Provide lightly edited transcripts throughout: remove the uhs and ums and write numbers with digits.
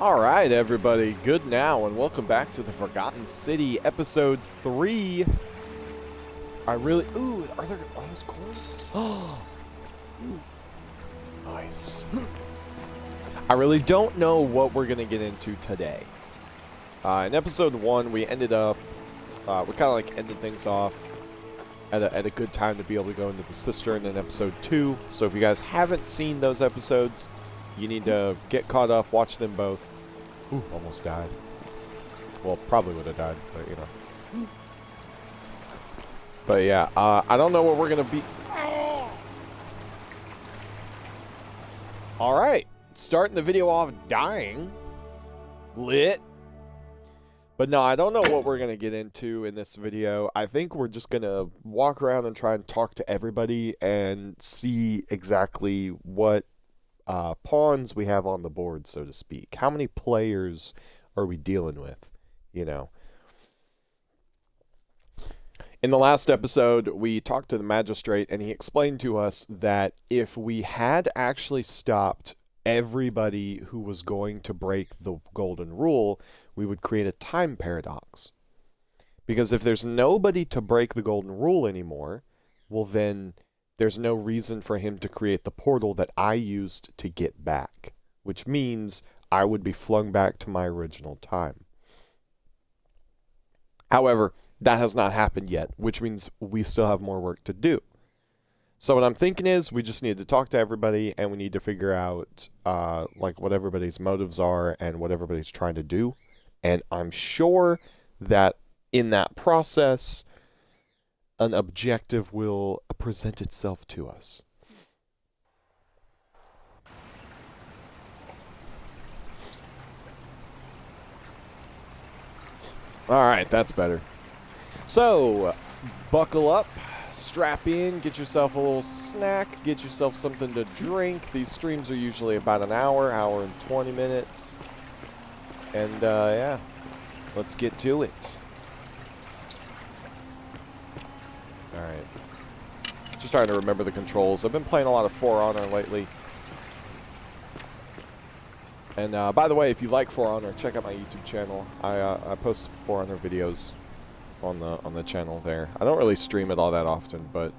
Alright, everybody, good now, and welcome back to the Forgotten City, Episode 3. Ooh, are those coins? Oh, nice. I really don't know what we're going to get into today. In Episode 1, we ended up, we kind of like ended things off at a good time to be able to go into the cistern in Episode 2. So if you guys haven't seen those episodes, you need to get caught up, watch them both. Ooh, almost died. Well, probably would have died, but you know. But yeah, I don't know what we're going to be. Alright, starting the video off dying. Lit. But no, I don't know what we're going to get into in this video. I think we're just going to walk around and try and talk to everybody and see exactly what pawns we have on the board, so to speak. How many players are we dealing with, you know? In the last episode, we talked to the Magistrate, and he explained to us that if we had actually stopped everybody who was going to break the golden rule, we would create a time paradox. Because if there's nobody to break the golden rule anymore, well then there's no reason for him to create the portal that I used to get back, which means I would be flung back to my original time. However, that has not happened yet, which means we still have more work to do. So what I'm thinking is we just need to talk to everybody, and we need to figure out like what everybody's motives are and what everybody's trying to do. And I'm sure that in that process, an objective will present itself to us. Alright, that's better. So, buckle up, strap in, get yourself a little snack, get yourself something to drink. These streams are usually about an hour and 20 minutes. And, yeah, let's get to it. Alright. Just trying to remember the controls. I've been playing a lot of For Honor lately. And by the way, if you like For Honor, check out my YouTube channel. I post For Honor videos on the channel there. I don't really stream it all that often, but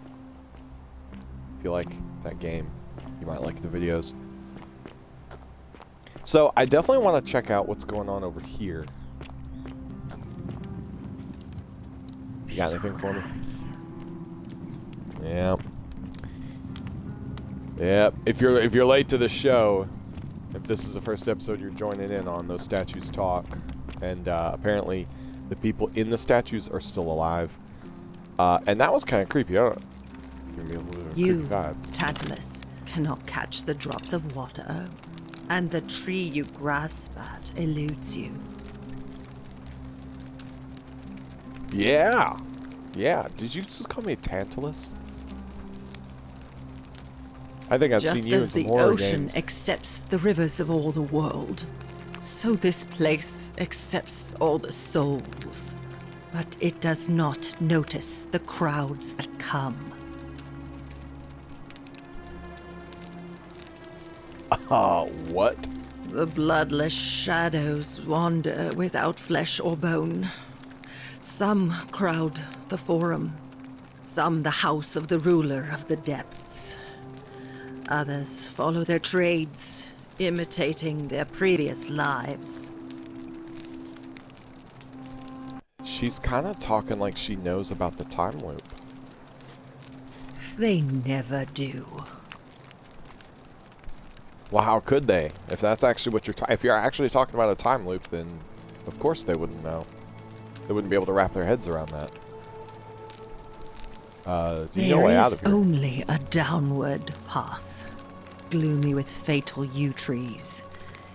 if you like that game, you might like the videos. So I definitely want to check out what's going on over here. You got anything for me? Yep. Yep. If you're late to the show, if this is the first episode you're joining in on, those statues talk, and apparently the people in the statues are still alive. And that was kind of creepy. Give me a little creepy vibe. Tantalus, cannot catch the drops of water, and the tree you grasp at eludes you. Yeah. Yeah. Did you just call me Tantalus? I think I've seen you in some horror games. Just as the ocean accepts the rivers of all the world, so this place accepts all the souls. But it does not notice the crowds that come. What? The bloodless shadows wander without flesh or bone. Some crowd the forum, some the house of the ruler of the depths. Others follow their trades, imitating their previous lives. She's kind of talking like she knows about the time loop. They never do. Well, how could they? If that's actually what if you're actually talking about a time loop, then of course they wouldn't know. They wouldn't be able to wrap their heads around that. Do you know a way out of here? There is only a downward path, gloomy with fatal yew trees.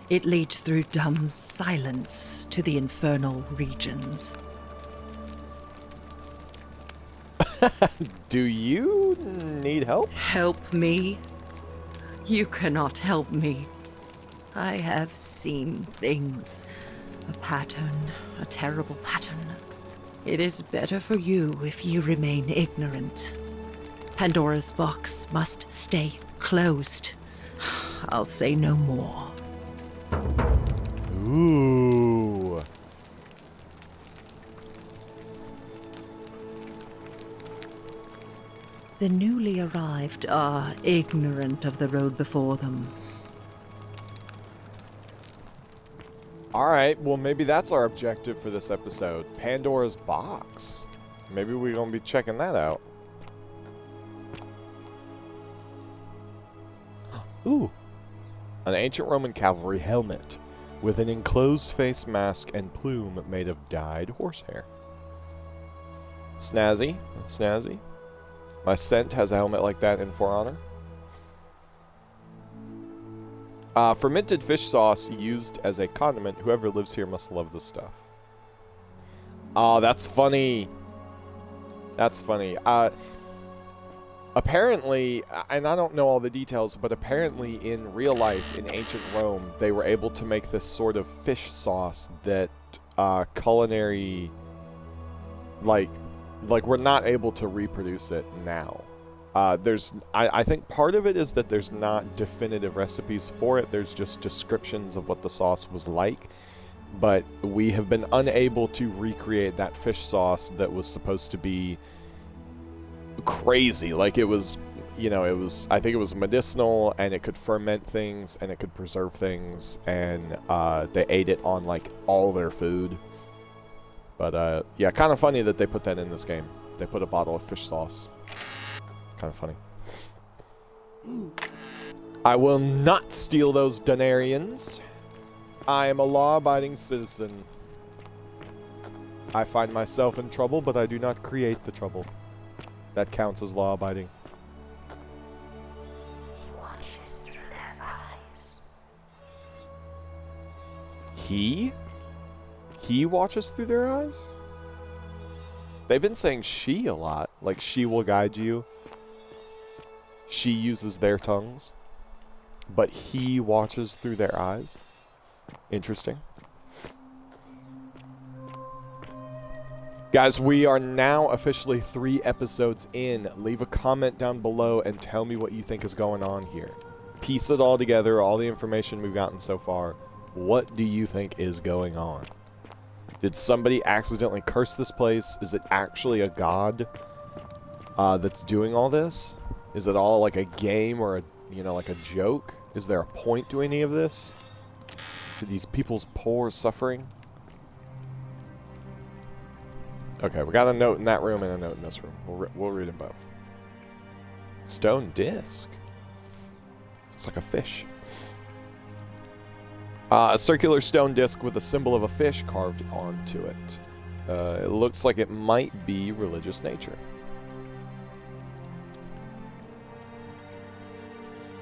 It leads through dumb silence to the infernal regions. Do you need help? Help me? You cannot help me. I have seen things. A pattern, a terrible pattern. It is better for you if you remain ignorant. Pandora's box must stay closed. I'll say no more. The newly arrived are ignorant of the road before them. Alright, well maybe that's our objective for this episode. Pandora's box. Maybe we're going to be checking that out. Ooh. An ancient Roman cavalry helmet with an enclosed face mask and plume made of dyed horsehair. Snazzy. Snazzy. My scent has a helmet like that in For Honor. Fermented fish sauce used as a condiment. Whoever lives here must love this stuff. Oh, that's funny. That's funny. Apparently, and I don't know all the details, but apparently in real life, in ancient Rome, they were able to make this sort of fish sauce that culinary, like we're not able to reproduce it now. I think part of it is that there's not definitive recipes for it. There's just descriptions of what the sauce was like. But we have been unable to recreate that fish sauce that was supposed to be crazy. Like it was, I think it was medicinal, and it could ferment things, and it could preserve things, and they ate it on like all their food. But yeah, kind of funny that they put that in this game. They put a bottle of fish sauce. Kind of funny. I will not steal those denarians. I am a law-abiding citizen. I find myself in trouble, but I do not create the trouble. That counts as law-abiding. Watches through their eyes. He? He watches through their eyes? They've been saying she a lot. Like, she will guide you. She uses their tongues. But he watches through their eyes. Interesting. Guys, we are now officially 3 episodes in. Leave a comment down below and tell me what you think is going on here. Piece it all together, all the information we've gotten so far. What do you think is going on? Did somebody accidentally curse this place? Is it actually a god that's doing all this? Is it all like a game or a, like a joke? Is there a point to any of this? To these people's poor suffering? Okay, we got a note in that room and a note in this room. We'll read them both. Stone disc. It's like a fish. A circular stone disc with a symbol of a fish carved onto it. It looks like it might be religious nature.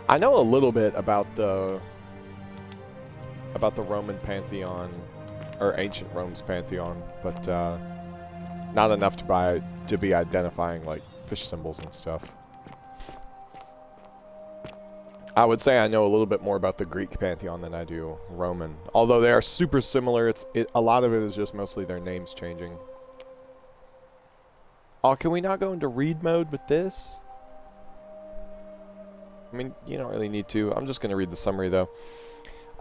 I know a little bit about the Roman pantheon, or ancient Rome's pantheon, but not enough to be identifying like fish symbols and stuff. I would say I know a little bit more about the Greek pantheon than I do Roman. Although they are super similar, a lot of it is just mostly their names changing. Oh, can we not go into read mode with this? I mean, you don't really need to. I'm just going to read the summary, though.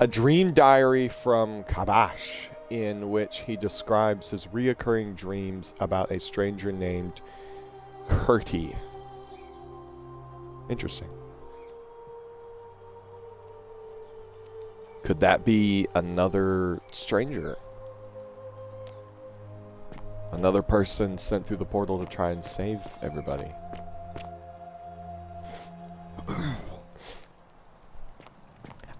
A dream diary from Kabash, in which he describes his reoccurring dreams about a stranger named Kurti. Interesting. Could that be another stranger? Another person sent through the portal to try and save everybody.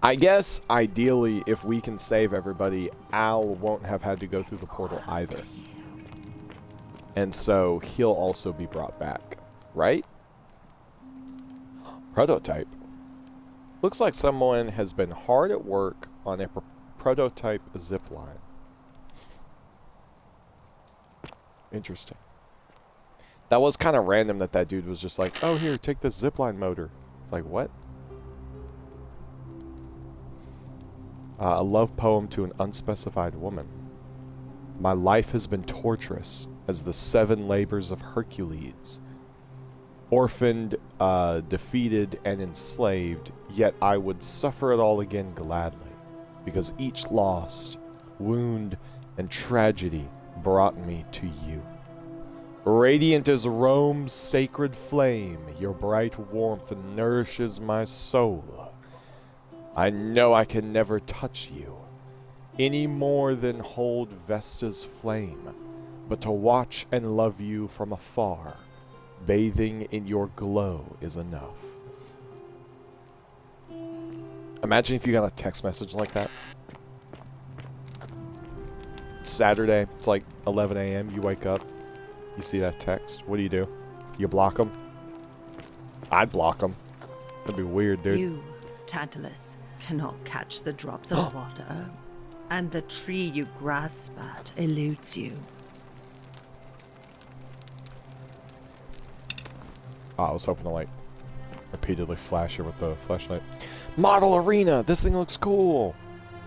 I guess, ideally, if we can save everybody, Al won't have had to go through the portal either. And so, he'll also be brought back. Right? Prototype. Looks like someone has been hard at work on a prototype zipline. Interesting. That was kind of random that dude was just like, oh, here, take this zipline motor. It's like, what? A love poem to an unspecified woman. My life has been torturous as the 7 labors of Hercules. Orphaned, defeated, and enslaved, yet I would suffer it all again gladly, because each loss, wound, and tragedy brought me to you. Radiant as Rome's sacred flame, your bright warmth nourishes my soul. I know I can never touch you, any more than hold Vesta's flame, but to watch and love you from afar, bathing in your glow is enough. Imagine if you got a text message like that. It's Saturday, it's like 11 a.m., you wake up, you see that text, what do? You block them? I'd block them. That'd be weird, dude. You, Tantalus, cannot catch the drops of water, and the tree you grasp at eludes you. Oh, I was hoping to, like, repeatedly flash her with the flashlight. Model arena! This thing looks cool!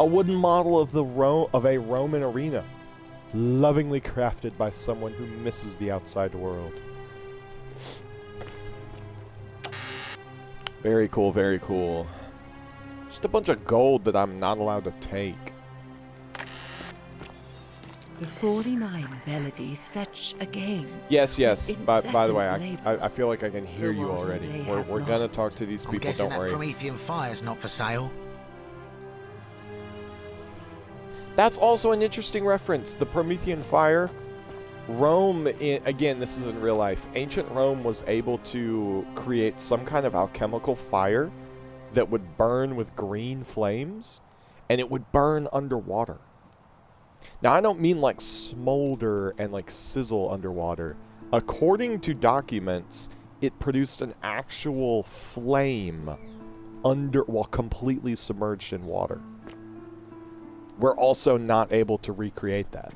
A wooden model of a Roman arena. Lovingly crafted by someone who misses the outside world. Very cool, very cool. Just a bunch of gold that I'm not allowed to take. The 49 melodies fetch again. Yes, yes. With By the way, incessant I feel like I can hear The you water already. they We're have gonna lost. talk to these I'm people, guessing don't that worry. Promethean fire's not for sale. That's also an interesting reference. The Promethean fire. Rome, again, this is in real life. Ancient Rome was able to create some kind of alchemical fire that would burn with green flames, and it would burn underwater. Now, I don't mean like smolder and like sizzle underwater. According to documents, it produced an actual flame while completely submerged in water. We're also not able to recreate that.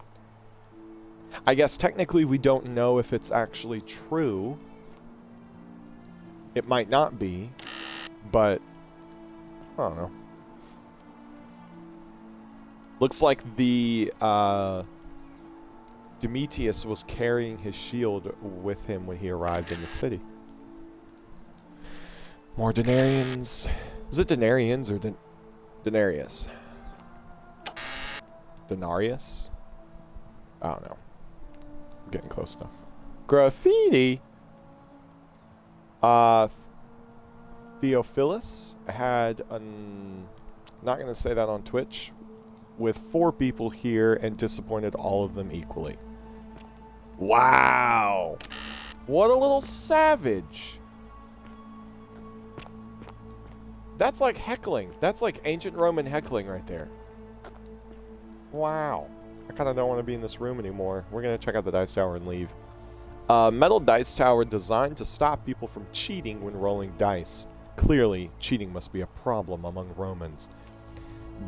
I guess technically we don't know if it's actually true. It might not be, but I don't know. Looks like the Domitius was carrying his shield with him when he arrived in the city. More Denarians. Is it Denarians or Denarius? Denarius? I don't know. I'm getting close enough. Graffiti! Theophilus had not going to say that on Twitch, with 4 people here and disappointed all of them equally. Wow! What a little savage! That's like heckling. That's like ancient Roman heckling right there. Wow. I kind of don't want to be in this room anymore. We're going to check out the dice tower and leave. Metal dice tower designed to stop people from cheating when rolling dice. Clearly, cheating must be a problem among Romans.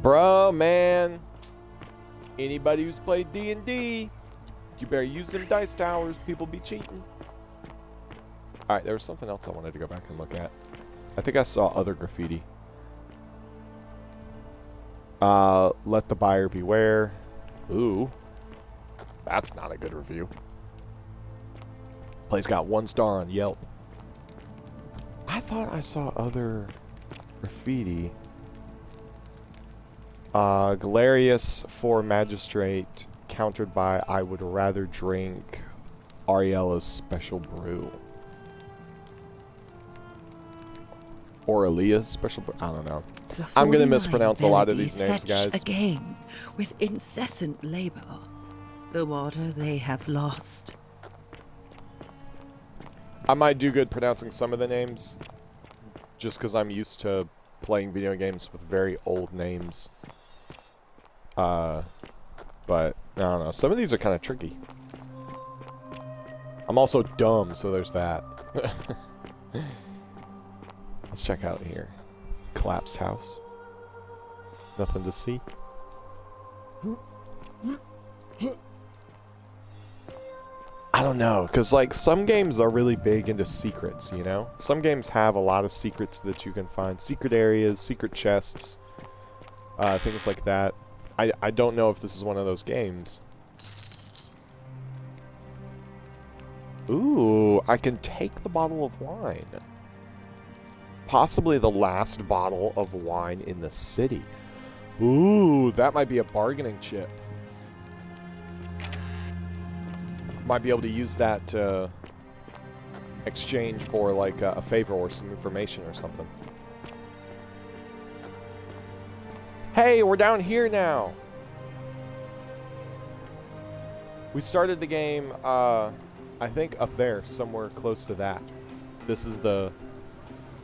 Bro, man. Anybody who's played D&D, you better use them dice towers. People be cheating. Alright, there was something else I wanted to go back and look at. I think I saw other graffiti. Let the buyer beware. Ooh. That's not a good review. Place got 1 star on Yelp. I thought I saw other graffiti. Galerius for Magistrate, countered by I would rather drink Ariella's special brew. Or Elia's special brew. I don't know. I'm going to mispronounce a lot of these names, guys. Again, with incessant labor, the water they have lost. I might do good pronouncing some of the names, just because I'm used to playing video games with very old names. But, I don't know. Some of these are kind of tricky. I'm also dumb, so there's that. Let's check out here. Collapsed house. Nothing to see. I don't know, because like some games are really big into secrets, you know? Some games have a lot of secrets that you can find. Secret areas, secret chests, things like that. I don't know if this is one of those games. Ooh, I can take the bottle of wine. Possibly the last bottle of wine in the city. Ooh, that might be a bargaining chip. Might be able to use that to exchange for like a favor or some information or something. Hey, we're down here now. We started the game, I think up there, somewhere close to that. This is the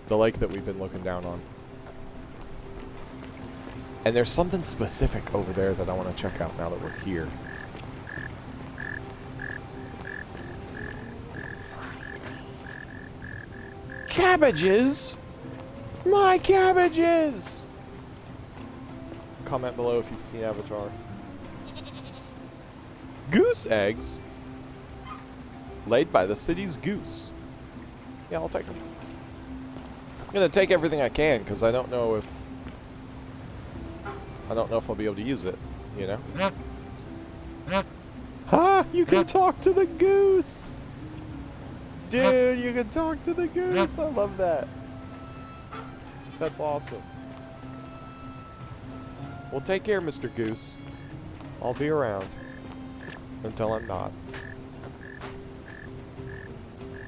lake that we've been looking down on. And there's something specific over there that I want to check out now that we're here. Cabbages! My cabbages! Comment below if you've seen Avatar. Goose eggs? Laid by the city's goose. Yeah, I'll take them. I'm gonna take everything I can because I don't know if I'll be able to use it, you know? Ha! You can talk to the goose! Dude, you can talk to the goose! I love that. That's awesome. Well, take care, Mr. Goose. I'll be around. Until I'm not.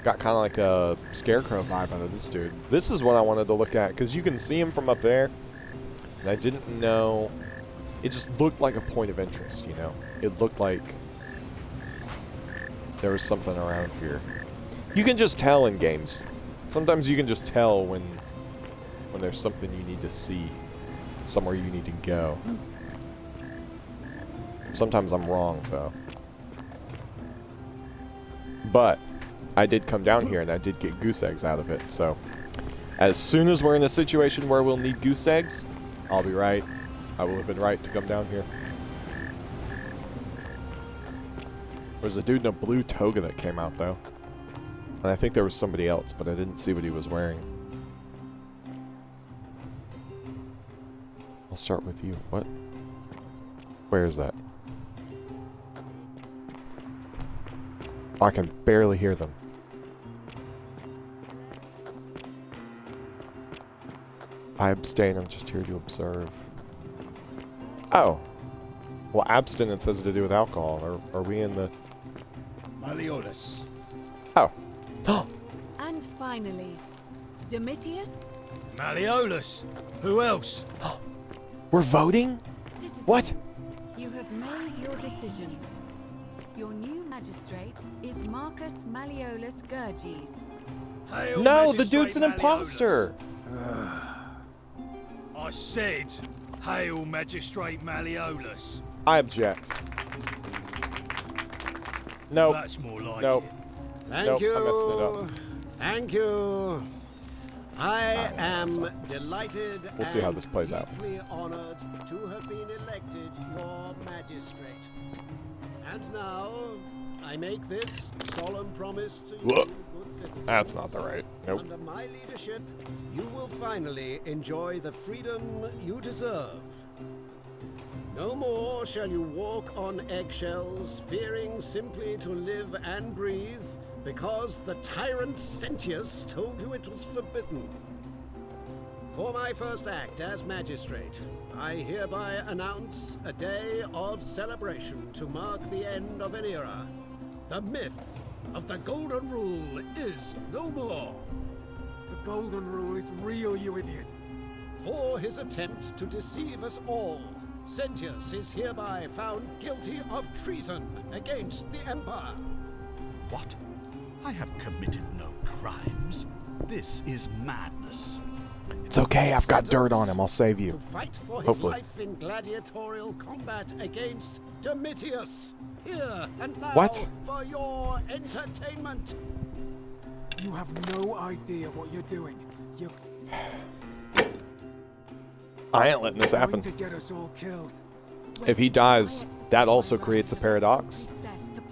Got kind of like a scarecrow vibe out of this dude. This is what I wanted to look at, because you can see him from up there. And I didn't know... It just looked like a point of interest, you know? It looked like there was something around here. You can just tell in games. Sometimes you can just tell when there's something you need to see. Somewhere you need to go. Sometimes I'm wrong, though. But I did come down here and I did get goose eggs out of it, so as soon as we're in a situation where we'll need goose eggs, I'll be right. I will have been right to come down here. There's a dude in a blue toga that came out, though. And I think there was somebody else, but I didn't see what he was wearing. I'll start with you. What? Where is that? I can barely hear them. I abstain. I'm just here to observe. Oh. Well, abstinence has to do with alcohol. Are we in the... Malleolus. Oh. And finally, Domitius? Malleolus. Who else? We're voting? Citizens, What? You have made your decision. Your new magistrate is Marcus Malleolus Gurges. Hail, No, the Magistrate dude's an Malleolus. imposter. I said, hail, Magistrate Malleolus. I object. Nope. That's more like Nope. it. Thank Nope, you. I messed it up. Thank you. I am delighted We'll see how and this plays out. deeply honored to have been elected your magistrate. And now, I make this solemn promise to you, Whoa. good citizens. That's not the right. Nope. Under my leadership, you will finally enjoy the freedom you deserve. No more shall you walk on eggshells, fearing simply to live and breathe, because the tyrant Sentius told you it was forbidden. For my first act as magistrate, I hereby announce a day of celebration to mark the end of an era. The myth of the Golden Rule is no more. The Golden Rule is real, you idiot. For his attempt to deceive us all, Sentius is hereby found guilty of treason against the Empire. What? I have committed no crimes. This is madness. It's okay. I've got dirt on him. I'll save To you. fight for his Hopefully. life in gladiatorial combat against Domitius. Here and now What? for your entertainment. You have no idea what you're doing. You're I ain't letting this happen. going to get us all killed. If he dies, that also creates a paradox.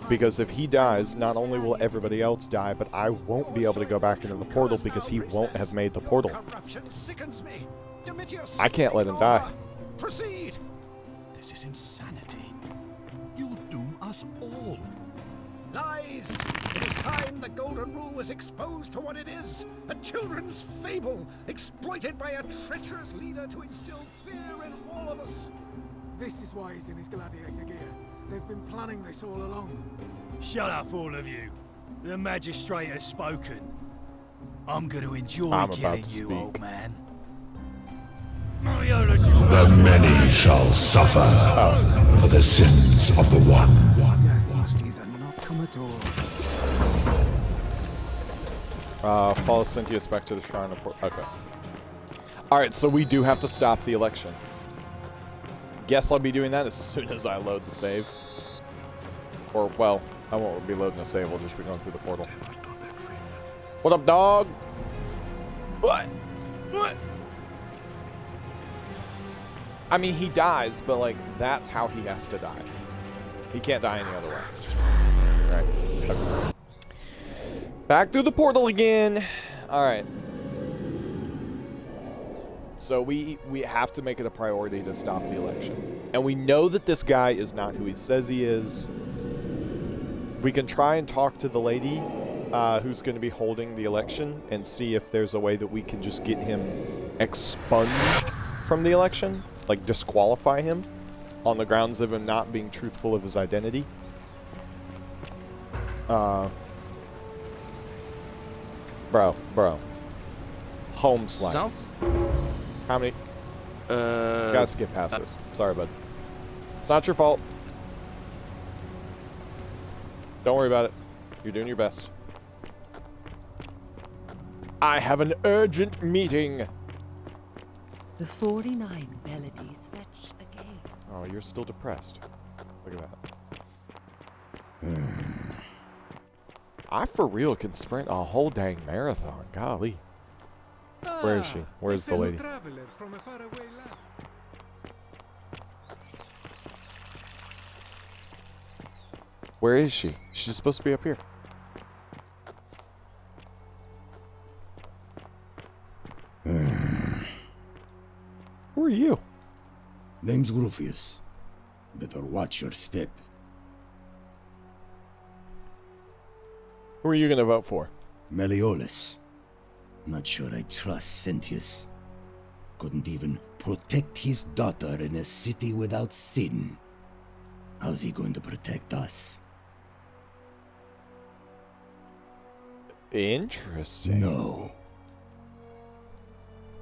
Because if he dies, not only will everybody else die, but I won't be able to go back into the portal because he won't have made the portal. Corruption sickens me. Domitius, I can't let him ignore. die. Proceed. This is insanity. You'll doom us all. Lies! It is time the Golden Rule was exposed for what it is. A children's fable, exploited by a treacherous leader to instill fear in all of us. This is why he's in his gladiator gear. They've been planning this all along. Shut up, all of you. The magistrate has spoken. I'm going to enjoy I'm about killing to you, speak. old man. Mariolus is The many shall suffer for the sins of the one. Death must either not come at all. Follow Cynthius back to the shrine of Port. Okay. Alright, so we do have to stop the election. Guess I'll be doing that as soon as I load the save. Or, well, I won't be loading the save, we'll just be going through the portal. What up, dog? What? What? I mean, he dies, but, like, that's how he has to die. He can't die any other way. Alright. Okay. Back through the portal again. Alright. So we have to make it a priority to stop the election. And we know that this guy is not who he says he is. We can try and talk to the lady who's going to be holding the election and see if there's a way that we can just get him expunged from the election. Like, disqualify him on the grounds of him not being truthful of his identity. Bro. Home slice. How many? Gotta skip past this. Sorry, bud. It's not your fault. Don't worry about it. You're doing your best. I have an urgent meeting. The 49 melodies fetch again. Oh, you're still depressed. Look at that. I for real can sprint a whole dang marathon. Golly. Where is she? Where's the lady? Traveler from a faraway land. Where is she? She's supposed to be up here. Who are you? Name's Rufius. Better watch your step. Who are you gonna vote for? Malleolus. Not sure I trust Cynthius. Couldn't even protect his daughter in a city without sin. How's he going to protect us? Interesting. No.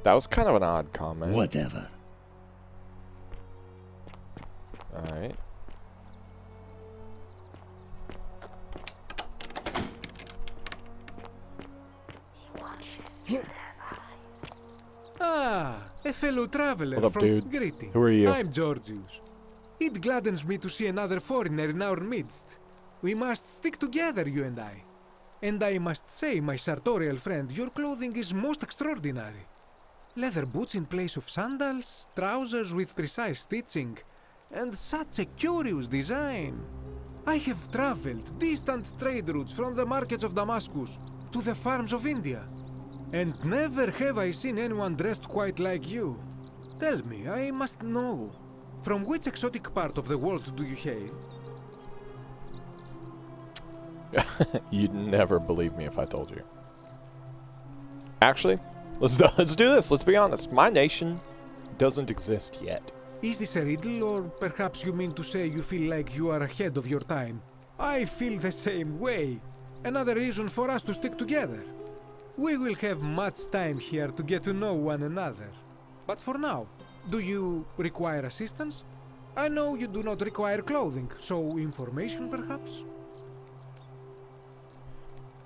That was kind of an odd comment. Whatever. Alright. Ah, a fellow traveler What up, from dude? Greetings. Who are you? I'm Georgius. It gladdens me to see another foreigner in our midst. We must stick together, you and I. And I must say, my sartorial friend, your clothing is most extraordinary. Leather boots in place of sandals, trousers with precise stitching, and such a curious design. I have traveled distant trade routes from the markets of Damascus to the farms of India, and never have I seen anyone dressed quite like you. Tell me, I must know, from which exotic part of the world do you hail? You'd never believe me if I told you. Actually, let's do this. Let's be honest. My nation doesn't exist yet. Is this a riddle, or perhaps you mean to say you feel like you are ahead of your time? I feel the same way. Another reason for us to stick together. We will have much time here to get to know one another. But for now, do you require assistance? I know you do not require clothing, so information perhaps?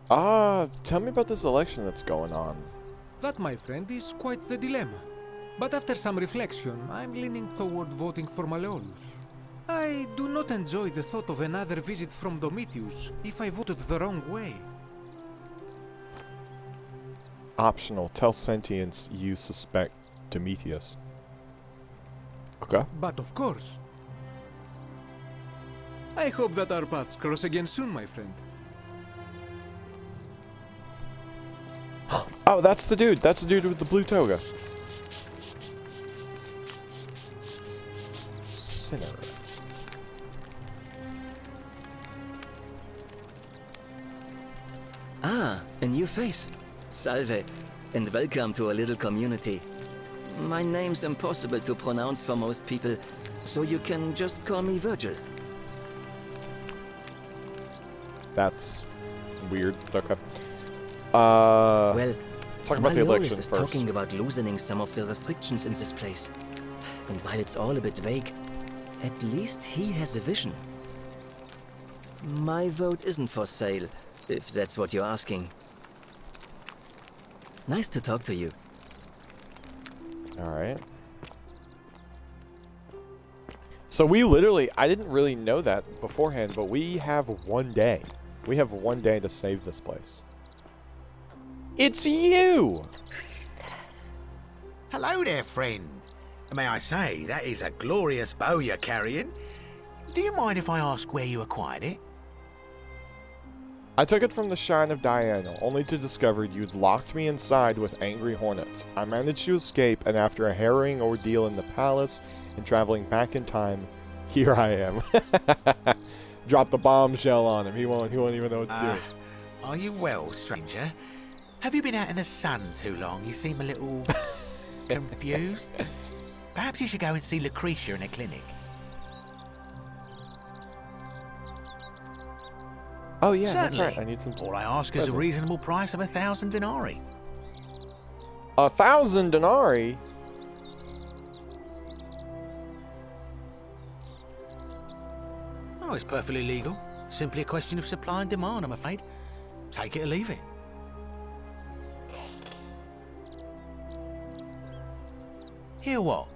Tell me about this election that's going on. That, my friend, is quite the dilemma. But after some reflection, I'm leaning toward voting for Malleolus. I do not enjoy the thought of another visit from Domitius if I voted the wrong way. Optional. Tell Sentience you suspect Domitius. Okay. But of course. I hope that our paths cross again soon, my friend. Oh, that's the dude. That's the dude with the blue toga. Sinner. Ah, a new face. Salve, and welcome to a little community. My name's impossible to pronounce for most people, So you can just call me Virgil. That's weird. Okay. Well, let's talk about the Malleolus election is first. talking about loosening some of the restrictions in this place. And while it's all a bit vague, at least he has a vision. My vote isn't for sale, if that's what you're asking. Nice to talk to you. Alright. So we literally, I didn't really know that beforehand, but we have 1 day. We have 1 day to save this place. It's you! Hello there, friend. May I say, that is a glorious bow you're carrying. Do you mind if I ask where you acquired it? I took it from the Shrine of Diana, only to discover you'd locked me inside with angry hornets. I managed to escape, and after a harrowing ordeal in the palace and traveling back in time, here I am. Drop the bombshell on him. He won't even know what to do. Are you well, stranger? Have you been out in the sun too long? You seem a little confused. Perhaps you should go and see Lucretia in a clinic. Oh yeah, Certainly. that's right. I need some. All I ask is a reasonable price of 1,000 denarii. 1,000 denarii? Oh, it's perfectly legal. Simply a question of supply and demand, I'm afraid. Take it or leave it. Hear what?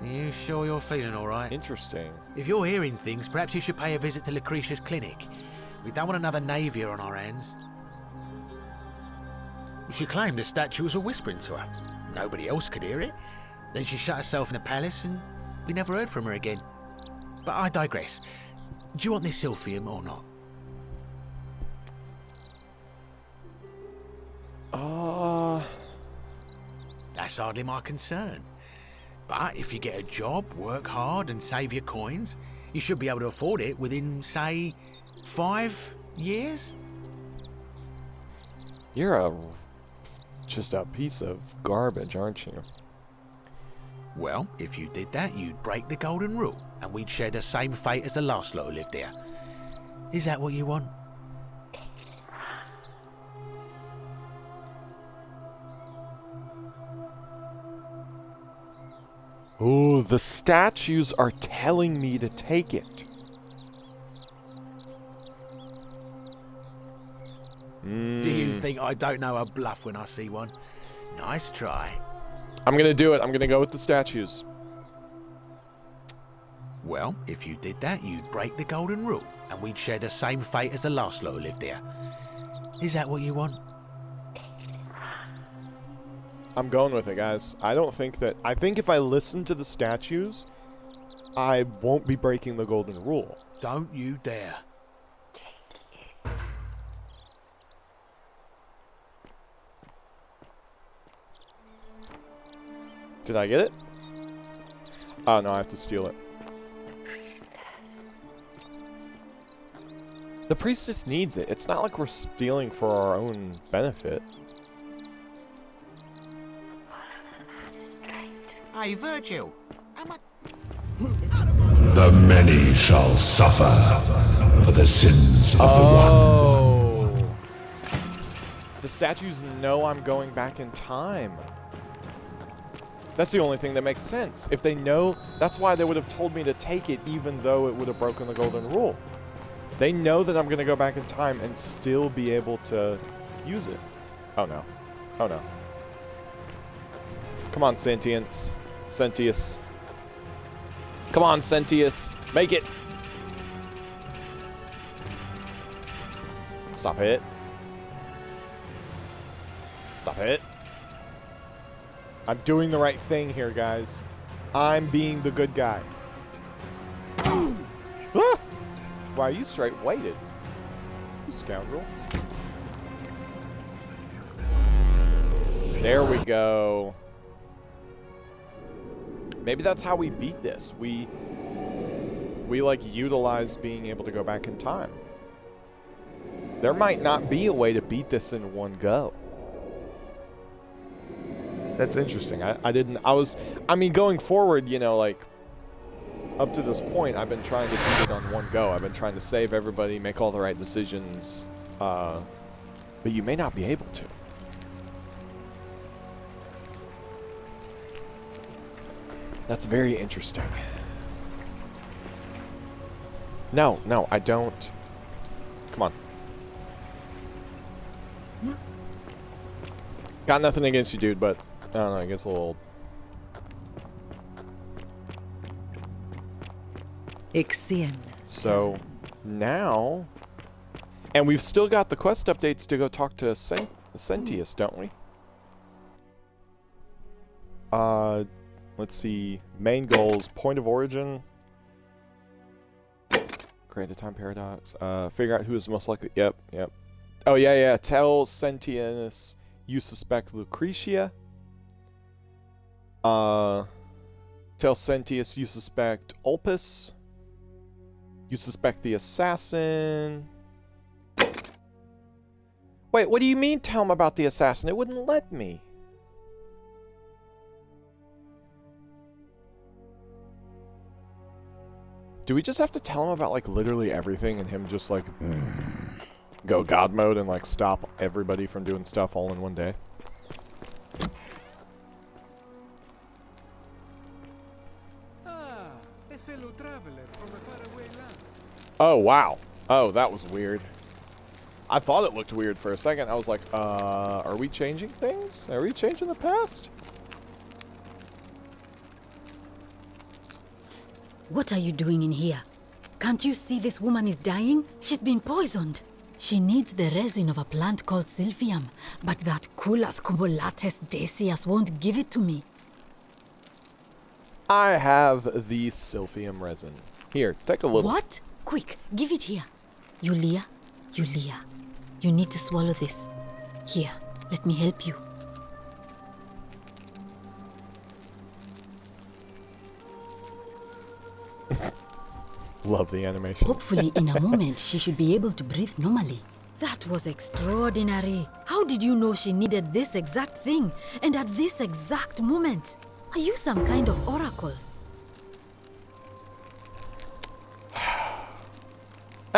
You sure you're feeling all right? Interesting. If you're hearing things, perhaps you should pay a visit to Lucretia's clinic. We don't want another Navier on our hands. She claimed the statues were whispering to her. Nobody else could hear it. Then she shut herself in a palace and we never heard from her again. But I digress. Do you want this silphium or not? That's hardly my concern. But if you get a job, work hard and save your coins, you should be able to afford it within, say, 5 years? You're just a piece of garbage, aren't you? Well, if you did that, you'd break the golden rule, and we'd share the same fate as the last lot who lived there. Is that what you want? Ooh, the statues are telling me to take it. Do you think I don't know a bluff when I see one? Nice try. I'm gonna do it. I'm gonna go with the statues. Well, if you did that, you'd break the golden rule, and we'd share the same fate as the last lot who lived there. Is that what you want? I'm going with it, guys. I think if I listen to the statues, I won't be breaking the golden rule. Don't you dare. Did I get it? Oh, no, I have to steal it. The priestess needs it. It's not like we're stealing for our own benefit. Hey, Virgil. The many shall suffer for the sins of the one. The statues know I'm going back in time. That's the only thing that makes sense. If they know, that's why they would have told me to take it even though it would have broken the golden rule. They know that I'm going to go back in time and still be able to use it. Oh no. Oh no. Come on, Sentience. Sentius. Come on, Sentius. Make it. Stop it. Stop it. I'm doing the right thing here, guys. I'm being the good guy. Ah! Wow, you straight waited. You scoundrel. There we go. Maybe that's how we beat this. We like utilize being able to go back in time. There might not be a way to beat this in one go. That's interesting. I mean, going forward, you know, like, up to this point, I've been trying to beat it on one go. I've been trying to save everybody, make all the right decisions, but you may not be able to. That's very interesting. No, I don't. Come on. Got nothing against you, dude, but I don't know, it gets a little old. So now, and we've still got the quest updates to go talk to Sentius, don't we? Let's see. Main goals: point of origin, create a time paradox, figure out who is most likely. Yep. Oh yeah. Tell Sentius you suspect Lucretia. Tell Sentius you suspect Ulpus. You suspect the assassin. Wait, what do you mean tell him about the assassin? It wouldn't let me. Do we just have to tell him about, like, literally everything and him just, like, go God mode and, like, stop everybody from doing stuff all in one day? A fellow traveler from a faraway land. Oh, wow. Oh, that was weird. I thought it looked weird for a second. I was like, are we changing things? Are we changing the past? What are you doing in here? Can't you see this woman is dying? She's been poisoned. She needs the resin of a plant called Silphium, but that Culus cumulatus decius won't give it to me. I have the Silphium resin. Here, take a little. What? Quick, give it here. Yulia, you need to swallow this. Here, let me help you. Love the animation. Hopefully, in a moment, she should be able to breathe normally. That was extraordinary. How did you know she needed this exact thing, and at this exact moment? Are you some kind of oracle?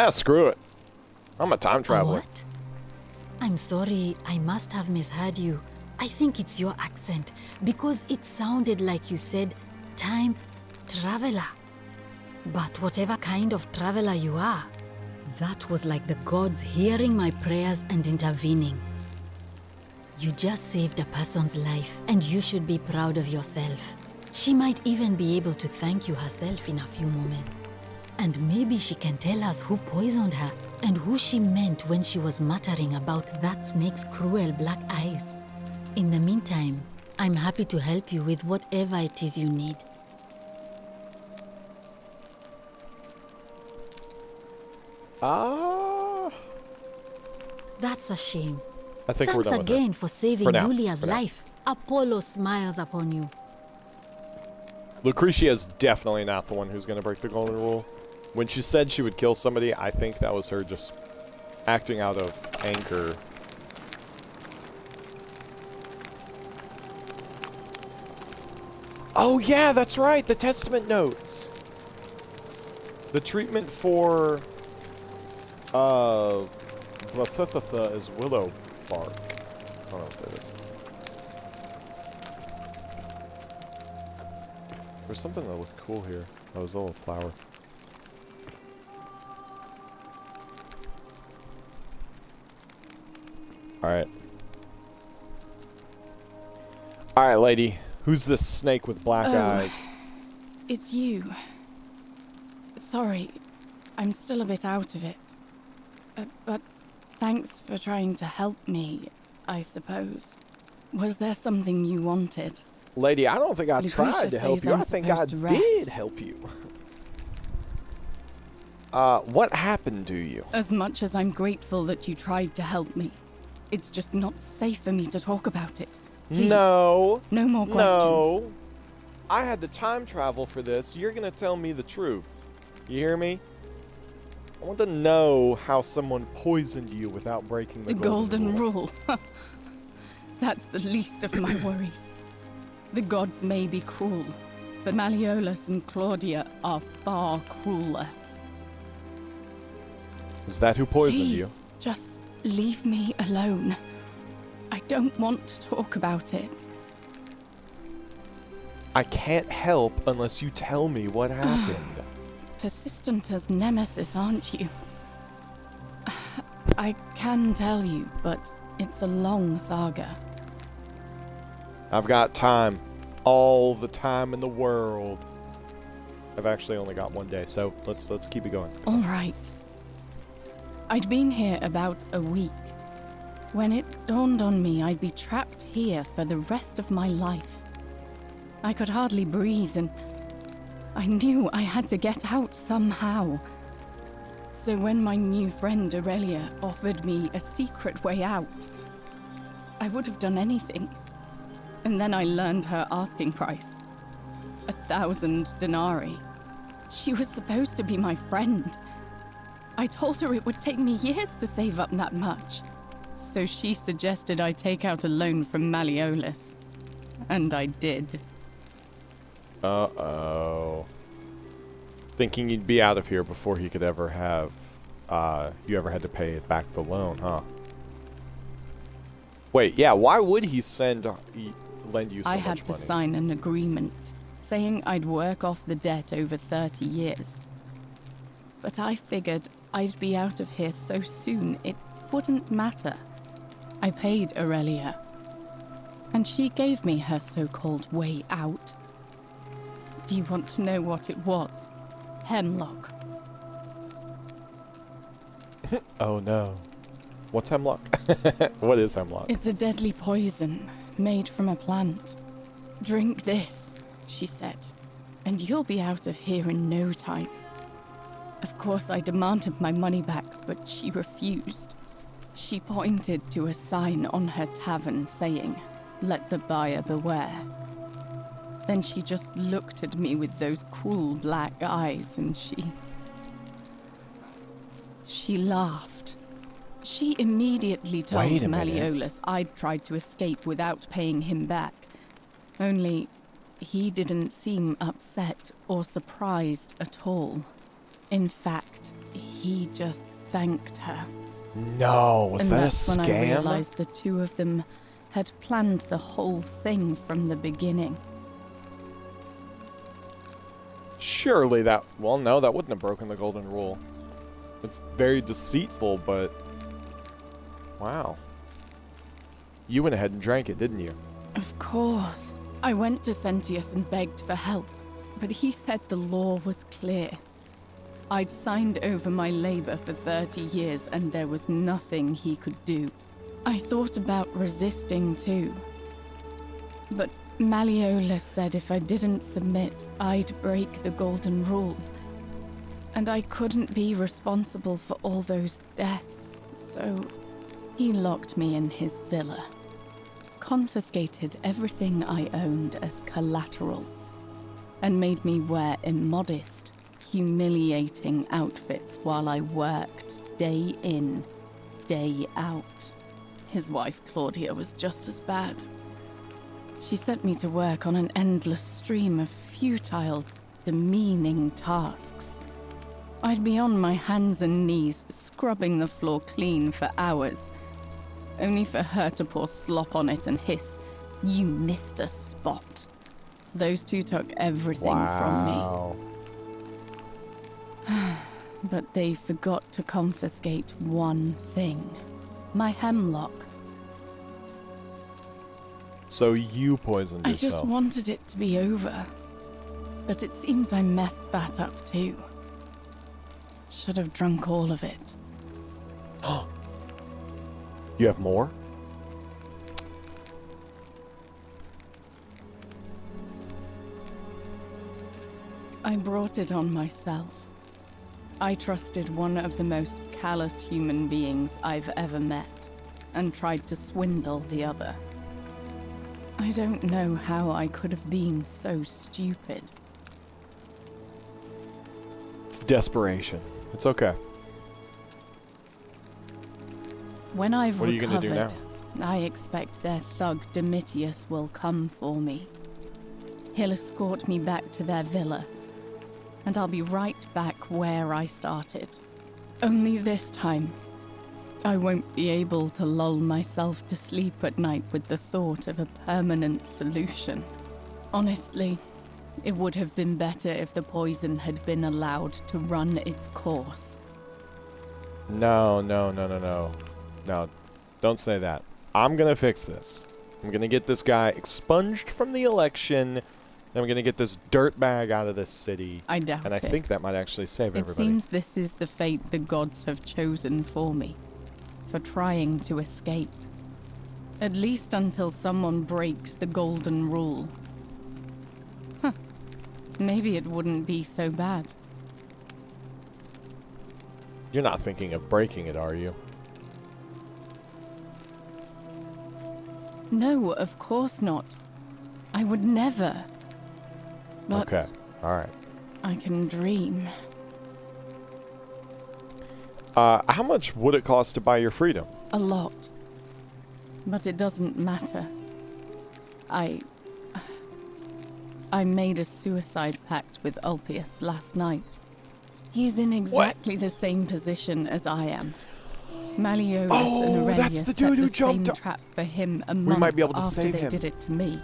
Screw it. I'm a time traveler. What? I'm sorry, I must have misheard you. I think it's your accent, because it sounded like you said, time traveler. But whatever kind of traveler you are, that was like the gods hearing my prayers and intervening. You just saved a person's life, and you should be proud of yourself. She might even be able to thank you herself in a few moments. And maybe she can tell us who poisoned her, and who she meant when she was muttering about that snake's cruel black eyes. In the meantime, I'm happy to help you with whatever it is you need. That's a shame. I think we're done with Thanks again her. for saving Julia's life. Apollo smiles upon you. Lucretia is definitely not the one who's going to break the golden rule. When she said she would kill somebody, I think that was her just acting out of anger. Oh yeah, that's right, the testament notes. The treatment for Blathathatha is willow bark. I don't know what that is. There's something that looked cool here. Oh, it was a little flower. Alright. Alright, lady. Who's this snake with black eyes? It's you. Sorry, I'm still a bit out of it. But thanks for trying to help me, I suppose. Was there something you wanted? Lady, I don't think I Lucretia tried to help says you. I'm I think I supposed to did rest. help you. What happened to you? As much as I'm grateful that you tried to help me, it's just not safe for me to talk about it. Please. No. No more questions. No. I had to time travel for this. You're gonna tell me the truth. You hear me? I want to know how someone poisoned you without breaking the The golden rule. That's the least of my worries. The gods may be cruel, but Malleolus and Claudia are far crueler. Is that who poisoned you? Please, just leave me alone. I don't want to talk about it. I can't help unless you tell me what happened. Persistent as Nemesis, aren't you? I can tell you, but it's a long saga. I've got time. All the time in the world. I've actually only got 1 day, so let's keep it going. All right. I'd been here about a week when it dawned on me I'd be trapped here for the rest of my life. I could hardly breathe, and I knew I had to get out somehow. So when my new friend Aurelia offered me a secret way out, I would have done anything. And then I learned her asking price. 1,000 denarii. She was supposed to be my friend. I told her it would take me years to save up that much. So she suggested I take out a loan from Malleolus. And I did. Uh-oh. Thinking you'd be out of here before he could ever have, you ever had to pay back the loan, huh? Wait, yeah, why would he lend you so much money? I had to sign an agreement, saying I'd work off the debt over 30 years. But I figured I'd be out of here so soon it wouldn't matter. I paid Aurelia, and she gave me her so-called way out. Do you want to know what it was? Hemlock. Oh no. What's hemlock? What is hemlock? It's a deadly poison made from a plant. Drink this, she said, and you'll be out of here in no time. Of course, I demanded my money back, but she refused. She pointed to a sign on her tavern saying, "Let the buyer beware." Then she just looked at me with those cruel black eyes, and she laughed. She immediately told Malleolus I'd tried to escape without paying him back. Only, he didn't seem upset or surprised at all. In fact, he just thanked her. No, was that a that's scam? when I realized the two of them had planned the whole thing from the beginning. Surely that... Well, no, that wouldn't have broken the golden rule. It's very deceitful, but... Wow. You went ahead and drank it, didn't you? Of course. I went to Sentius and begged for help, but he said the law was clear. I'd signed over my labor for 30 years and there was nothing he could do. I thought about resisting too. But Malleolus said if I didn't submit, I'd break the golden rule. And I couldn't be responsible for all those deaths, so he locked me in his villa. Confiscated everything I owned as collateral, and made me wear immodest, humiliating outfits while I worked day in, day out. His wife Claudia was just as bad. She sent me to work on an endless stream of futile, demeaning tasks. I'd be on my hands and knees, scrubbing the floor clean for hours, only for her to pour slop on it and hiss, "You missed a spot." Those two took everything from me. But they forgot to confiscate one thing. My hemlock. So you poisoned yourself. I just wanted it to be over. But it seems I messed that up too. Should have drunk all of it. You have more? I brought it on myself. I trusted one of the most callous human beings I've ever met, and tried to swindle the other. I don't know how I could have been so stupid. It's desperation. It's okay. When I've recovered, I expect their thug Domitius will come for me. He'll escort me back to their villa, and I'll be right back where I started. Only this time, I won't be able to lull myself to sleep at night with the thought of a permanent solution. Honestly, it would have been better if the poison had been allowed to run its course. No. No, don't say that. I'm gonna fix this. I'm gonna get this guy expunged from the election. And I'm gonna get this dirtbag out of this city. I doubt it. And I think that might actually save everybody. It seems this is the fate the gods have chosen for me, for trying to escape. At least until someone breaks the golden rule. Huh. Maybe it wouldn't be so bad. You're not thinking of breaking it, are you? No, of course not. I would never. But okay, alright. I can dream. How much would it cost to buy your freedom? A lot. But it doesn't matter. I made a suicide pact with Ulpius last night. He's in exactly the same position as I am. Malleolus and Aurelia that's the dude who jumped same trap for him a month might be able to after save they him. did it to me.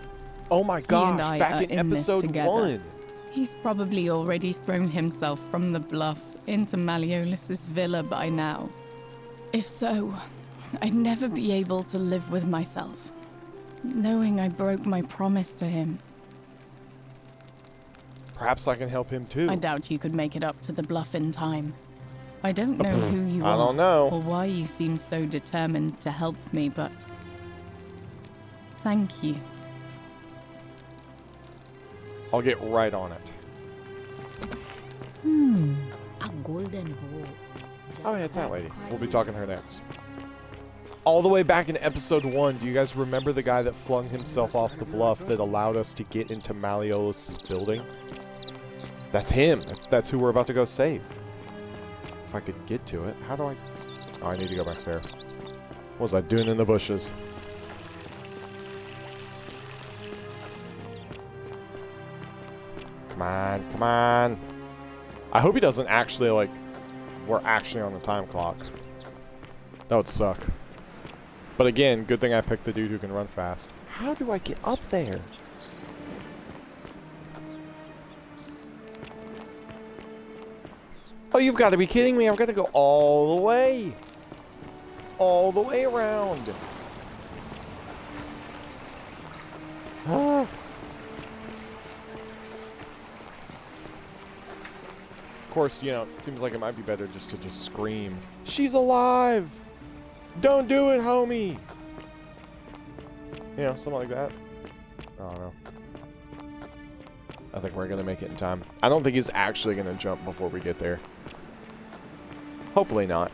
Oh my gosh, I back are in in this episode together. 1. He's probably already thrown himself from the bluff into Malleolus's villa by now. If so, I'd never be able to live with myself, knowing I broke my promise to him. Perhaps I can help him too. I doubt you could make it up to the bluff in time. I don't know who you are I don't know. or why you seem so determined to help me, but thank you. I'll get right on it. A golden bow. Oh yeah, it's that lady. We'll be talking to her next. All the way back in episode 1, do you guys remember the guy that flung himself off the bluff that allowed us to get into Malleolus' building? That's him. That's who we're about to go save. If I could get to it. How do I... Oh, I need to go back there. What was I doing in the bushes? Come on, come on. I hope he doesn't actually, like... We're actually on the time clock. That would suck. But again, good thing I picked the dude who can run fast. How do I get up there? Oh, you've got to be kidding me. I've got to go all the way. All the way around. Ah. Of course, you know, it seems like it might be better just to just scream, "She's alive! Don't do it, homie!" You know, something like that. I don't know. I think we're going to make it in time. I don't think he's actually going to jump before we get there. Hopefully not.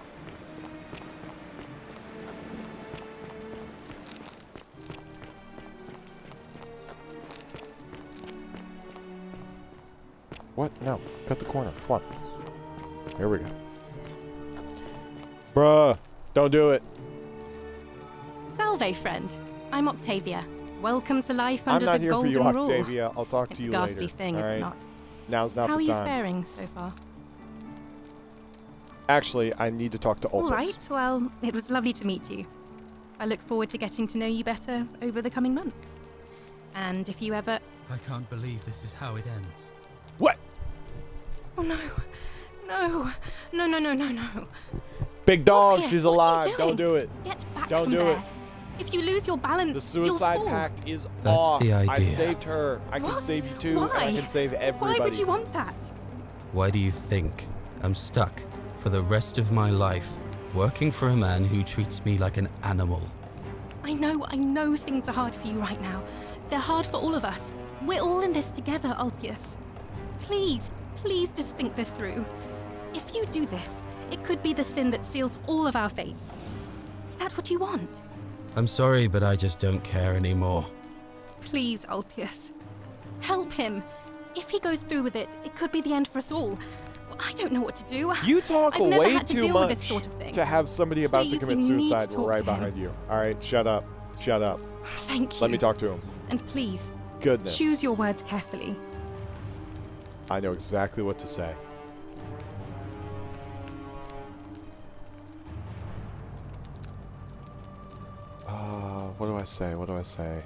What? No. Cut the corner. Come on. Here we go. Bruh. Don't do it. Salve, friend. I'm Octavia. Welcome to life under I'm not the here for golden you, rule. Octavia. I'll talk to you later. It's a ghastly thing, is it not? Now's not How the are time. you faring so far? Actually, I need to talk to Ulpus. All right. Well, it was lovely to meet you. I look forward to getting to know you better over the coming months. And if you ever... I can't believe this is how it ends. What? Oh, no. No. No, no, no, no, no. Big dog, Orpheus, she's what are alive. you Don't doing? do it. Get back Don't from do there. it. If you lose your balance, The suicide you'll fall. pact is That's off. the I idea. saved her. I can What? save you too, Why? and I can save everybody. Why would you want that? Why do you think I'm stuck for the rest of my life working for a man who treats me like an animal? I know things are hard for you right now. They're hard for all of us. We're all in this together, Ulpius. Please, please just think this through. If you do this, it could be the sin that seals all of our fates. Is that what you want? I'm sorry, but I just don't care anymore. Please, Ulpius. Help him. If he goes through with it, it could be the end for us all. I don't know what to do. You talk I've never way had to too deal much with this sort of thing. to have somebody about to Please, commit you need to suicide talk right to him. behind you. All right, shut up. Shut up. Thank you. Let me talk to him. And please, goodness. Choose your words carefully. I know exactly what to say. What do I say? What do I say?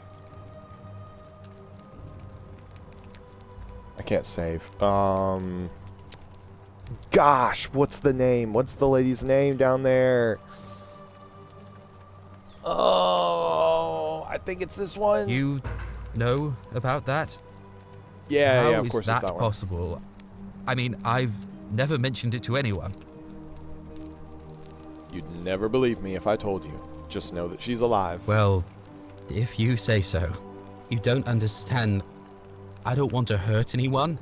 I can't save. Gosh, what's the name? What's the lady's name down there? Oh, I think it's this one. You know about that? Yeah, How of is course that it's that one. possible? I mean, I've never mentioned it to anyone. You'd never believe me if I told you. Just know that she's alive. Well, if you say so. You don't understand. I don't want to hurt anyone.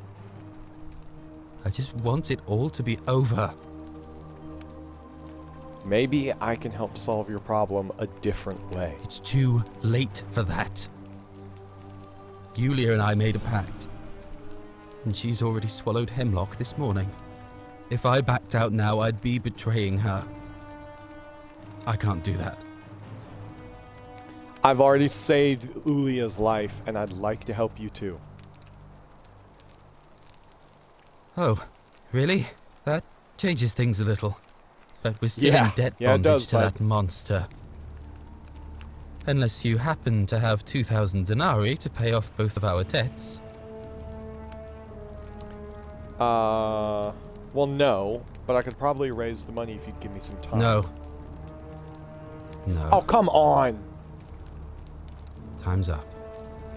I just want it all to be over. Maybe I can help solve your problem a different way. It's too late for that. Yulia and I made a pact, and she's already swallowed hemlock this morning. If I backed out now, I'd be betraying her. I can't do that. I've already saved Ulia's life, and I'd like to help you too. Oh, really? That changes things a little. But we're still in debt yeah, it bondage does, to that monster. Unless you happen to have 2,000 denarii to pay off both of our debts. Well, no, but I could probably raise the money if you'd give me some time. No. No. Oh, come on! Time's up.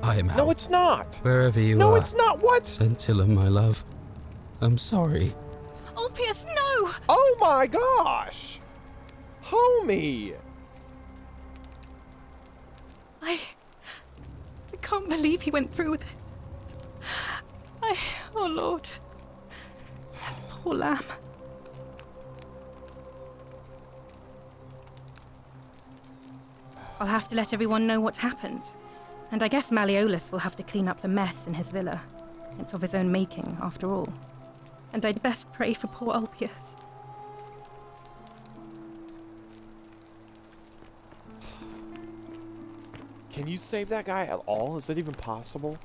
I am out. No, it's not! Wherever you are. No, it's not! What? Scintilla, my love. I'm sorry. Ulpius, no! Oh my gosh! Homie! I can't believe he went through with it. Oh Lord. That poor lamb. I'll have to let everyone know what happened. And I guess Malleolus will have to clean up the mess in his villa. It's of his own making, after all. And I'd best pray for poor Ulpius. Can you save that guy at all? Is that even possible?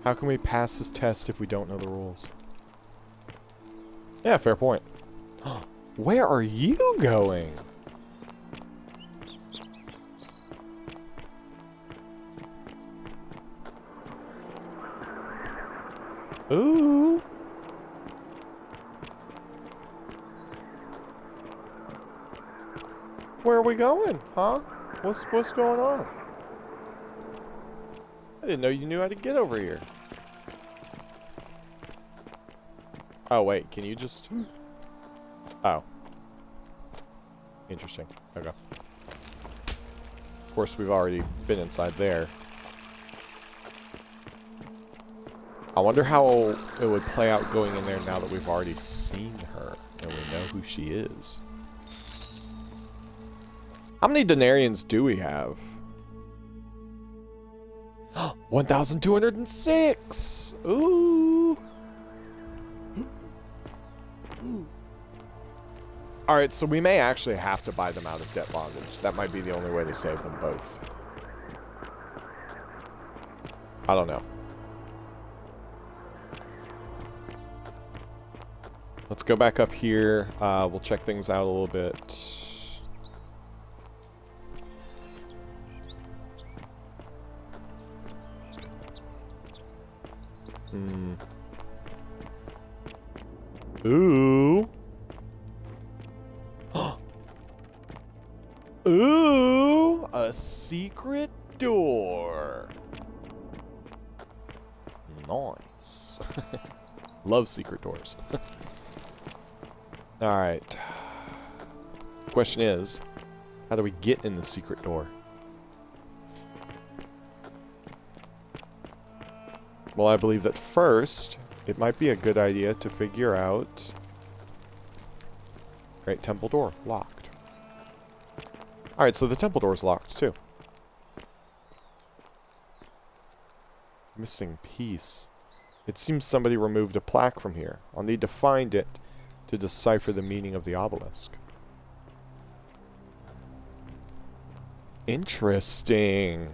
How can we pass this test if we don't know the rules? Yeah, fair point. Where are you going? Ooh. Where are we going, huh? What's going on? I didn't know you knew how to get over here. Oh, wait, can you just... Oh. Interesting. Okay. Of course, we've already been inside there. I wonder how it would play out going in there now that we've already seen her and we know who she is. How many denarians do we have? 1,206! Ooh! Alright, so we may actually have to buy them out of debt bondage. That might be the only way to save them both. I don't know. Let's go back up here. We'll check things out a little bit. Ooh. Ooh, a secret door. Nice. Love secret doors. Alright. Question is, how do we get in the secret door? Well, I believe that first, it might be a good idea to figure out... Right, temple door, locked. Alright, so the temple door is locked, too. Missing piece. It seems somebody removed a plaque from here. I'll need to find it to decipher the meaning of the obelisk. Interesting.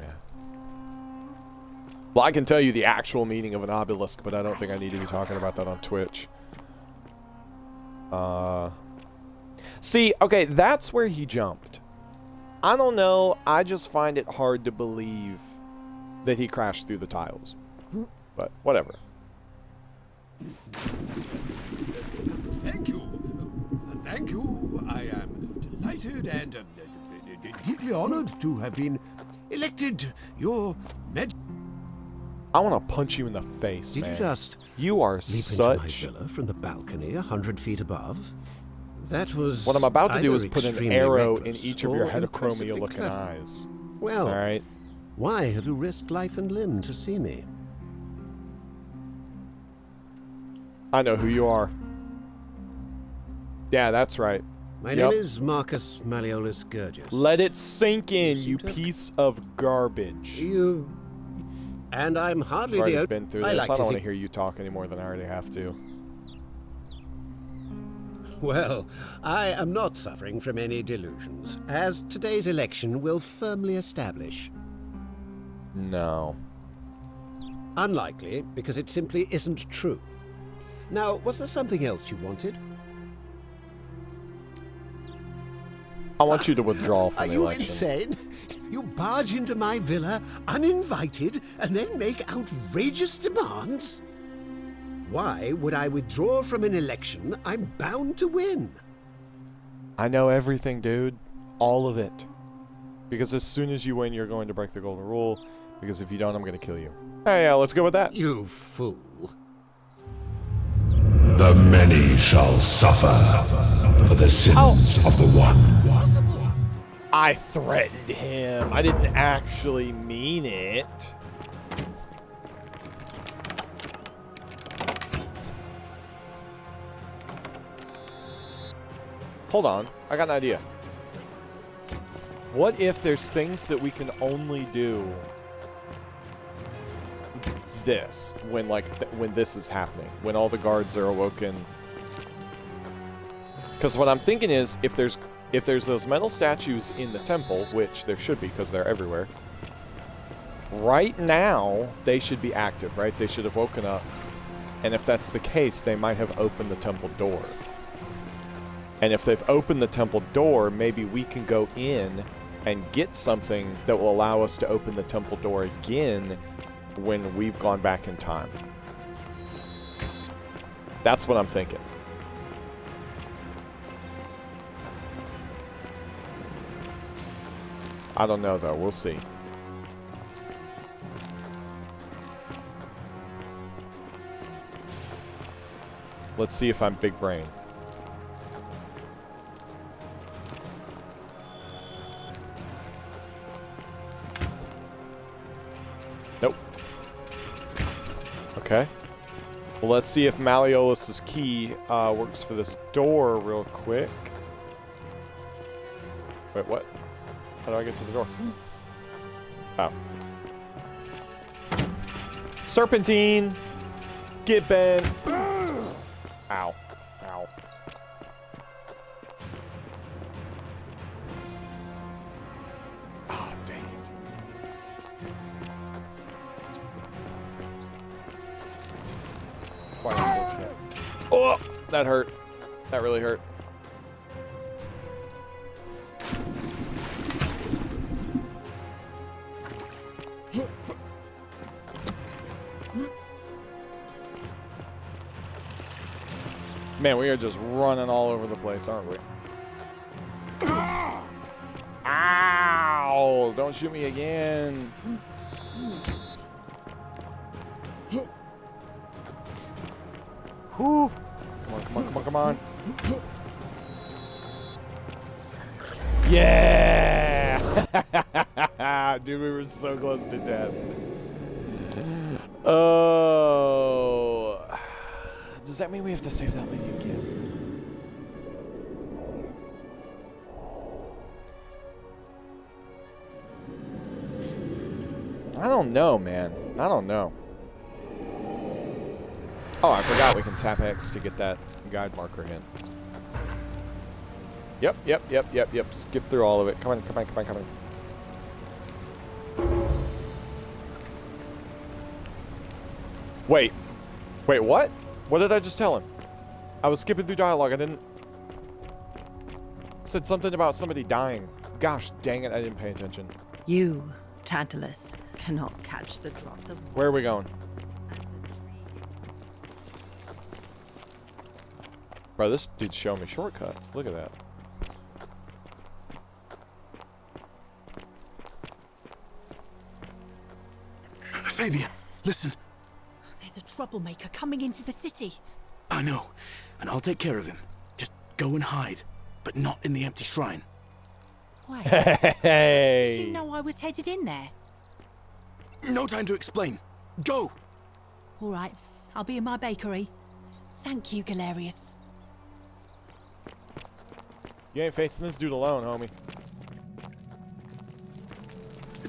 Well, I can tell you the actual meaning of an obelisk, but I don't think I need to be talking about that on Twitch. See, okay, that's where he jumped. I don't know, I just find it hard to believe that he crashed through the tiles. But, whatever. Thank you. Thank you. I am delighted and deeply honored to have been elected your I want to punch you in the face, Did man. you just You are leap such... into my villa from the balcony 100 feet above? That was What I'm about to do either is put an extremely arrow in reckless each of your or impressively heterochromia-looking clever. eyes. Well, all right. Why have you risked life and limb to see me? I know who you are. Yeah, that's right. My name is Marcus Malleolus Gurgis. Let it sink in, you piece of garbage. And I'm hardly I've the already only... been through this. I don't want to hear you talk any more than I already have to. Well, I am not suffering from any delusions, as today's election will firmly establish. No. Unlikely, because it simply isn't true. Now, was there something else you wanted? I want you to withdraw from Are the you election. insane? You barge into my villa, uninvited, and then make outrageous demands? Why would I withdraw from an election I'm bound to win? I know everything, dude. All of it. Because as soon as you win, you're going to break the golden rule. Because if you don't, I'm going to kill you. Hey, yeah, let's go with that. You fool. The many shall suffer for the sins of the one. I threatened him. I didn't actually mean it. Hold on. I got an idea. What if there's things that we can only do this when when this is happening, when all the guards are awoken? Because what I'm thinking is if there's those metal statues in the temple, which there should be because they're everywhere, right now they should be active, right? They should have woken up. And if that's the case, they might have opened the temple door. And if they've opened the temple door, maybe we can go in and get something that will allow us to open the temple door again when we've gone back in time. That's what I'm thinking. I don't know, though. We'll see. Let's see if I'm big brain. Nope. Okay. Well, let's see if Malleolus's key works for this door real quick. Wait, what? How do I get to the door? Oh. Serpentine! Get bent! Ow. Ow. Oh, dang it. Quite unfortunate. Oh! That hurt. That really hurt. Man, we are just running all over the place, aren't we? Ow! Don't shoot me again. Whew. Come on, come on, come on, come on. Yeah! Dude, we were so close to death. Oh. Does that mean we have to save that lady again? I don't know, man. I don't know. Oh, I forgot we can tap X to get that guide marker in. Yep. Skip through all of it. Come on, come on, come on, come on. Wait. Wait, what? What did I just tell him? I was skipping through dialogue. I didn't... Said something about somebody dying. Gosh dang it, I didn't pay attention. You, Tantalus, cannot catch the drops of... Where are we going? Bro, this dude's showing me shortcuts. Look at that. Fabian, listen. There's a troublemaker coming into the city. I know, and I'll take care of him. Just go and hide, but not in the empty shrine. Wait. Hey. Did you know I was headed in there? No time to explain. Go! All right, I'll be in my bakery. Thank you, Galerius. You ain't facing this dude alone, homie.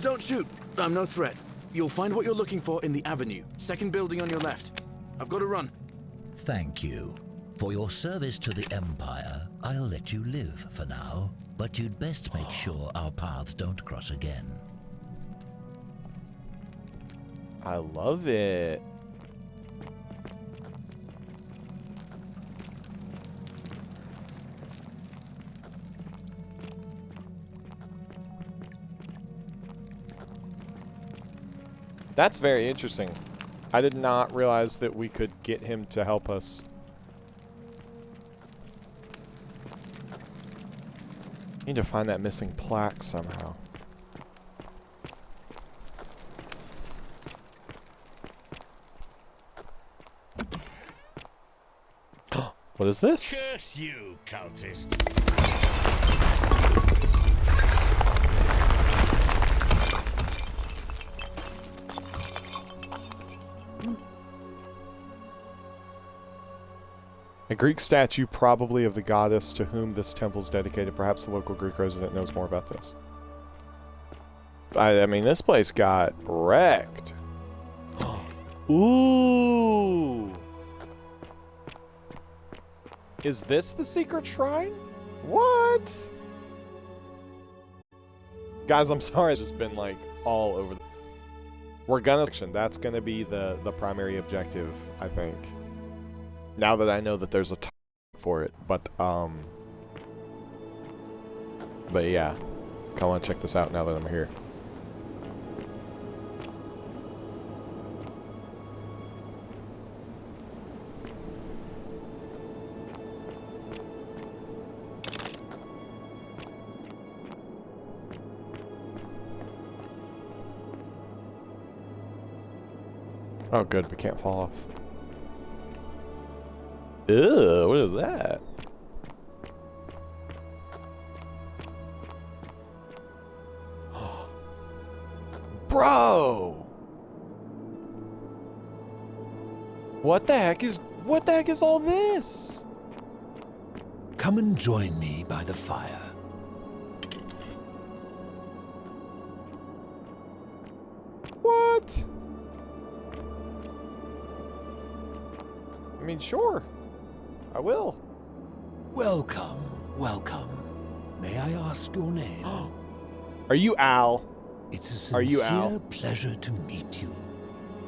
Don't shoot. I'm no threat. You'll find what you're looking for in the avenue. Second building on your left. I've got to run. Thank you. For your service to the Empire, I'll let you live for now, but you'd best make sure our paths don't cross again. I love it. That's very interesting. I did not realize that we could get him to help us. Need to find that missing plaque somehow. What is this? Curse you, cultist. A Greek statue, probably of the goddess to whom this temple is dedicated. Perhaps the local Greek resident knows more about this. I mean, this place got wrecked. Ooh! Is this the secret shrine? What? Guys, I'm sorry, it's just been like all over. We're gonna... That's gonna be the primary objective, I think. Now that I know that there's a time for it, but yeah, I want to check this out now that I'm here. Oh, good, we can't fall off. Ew, what is that? Bro! What the heck is all this? Come and join me by the fire. What? I mean, sure. I will. Welcome, welcome. May I ask your name? Are you Al? It's a Are you Al? sincere pleasure to meet you.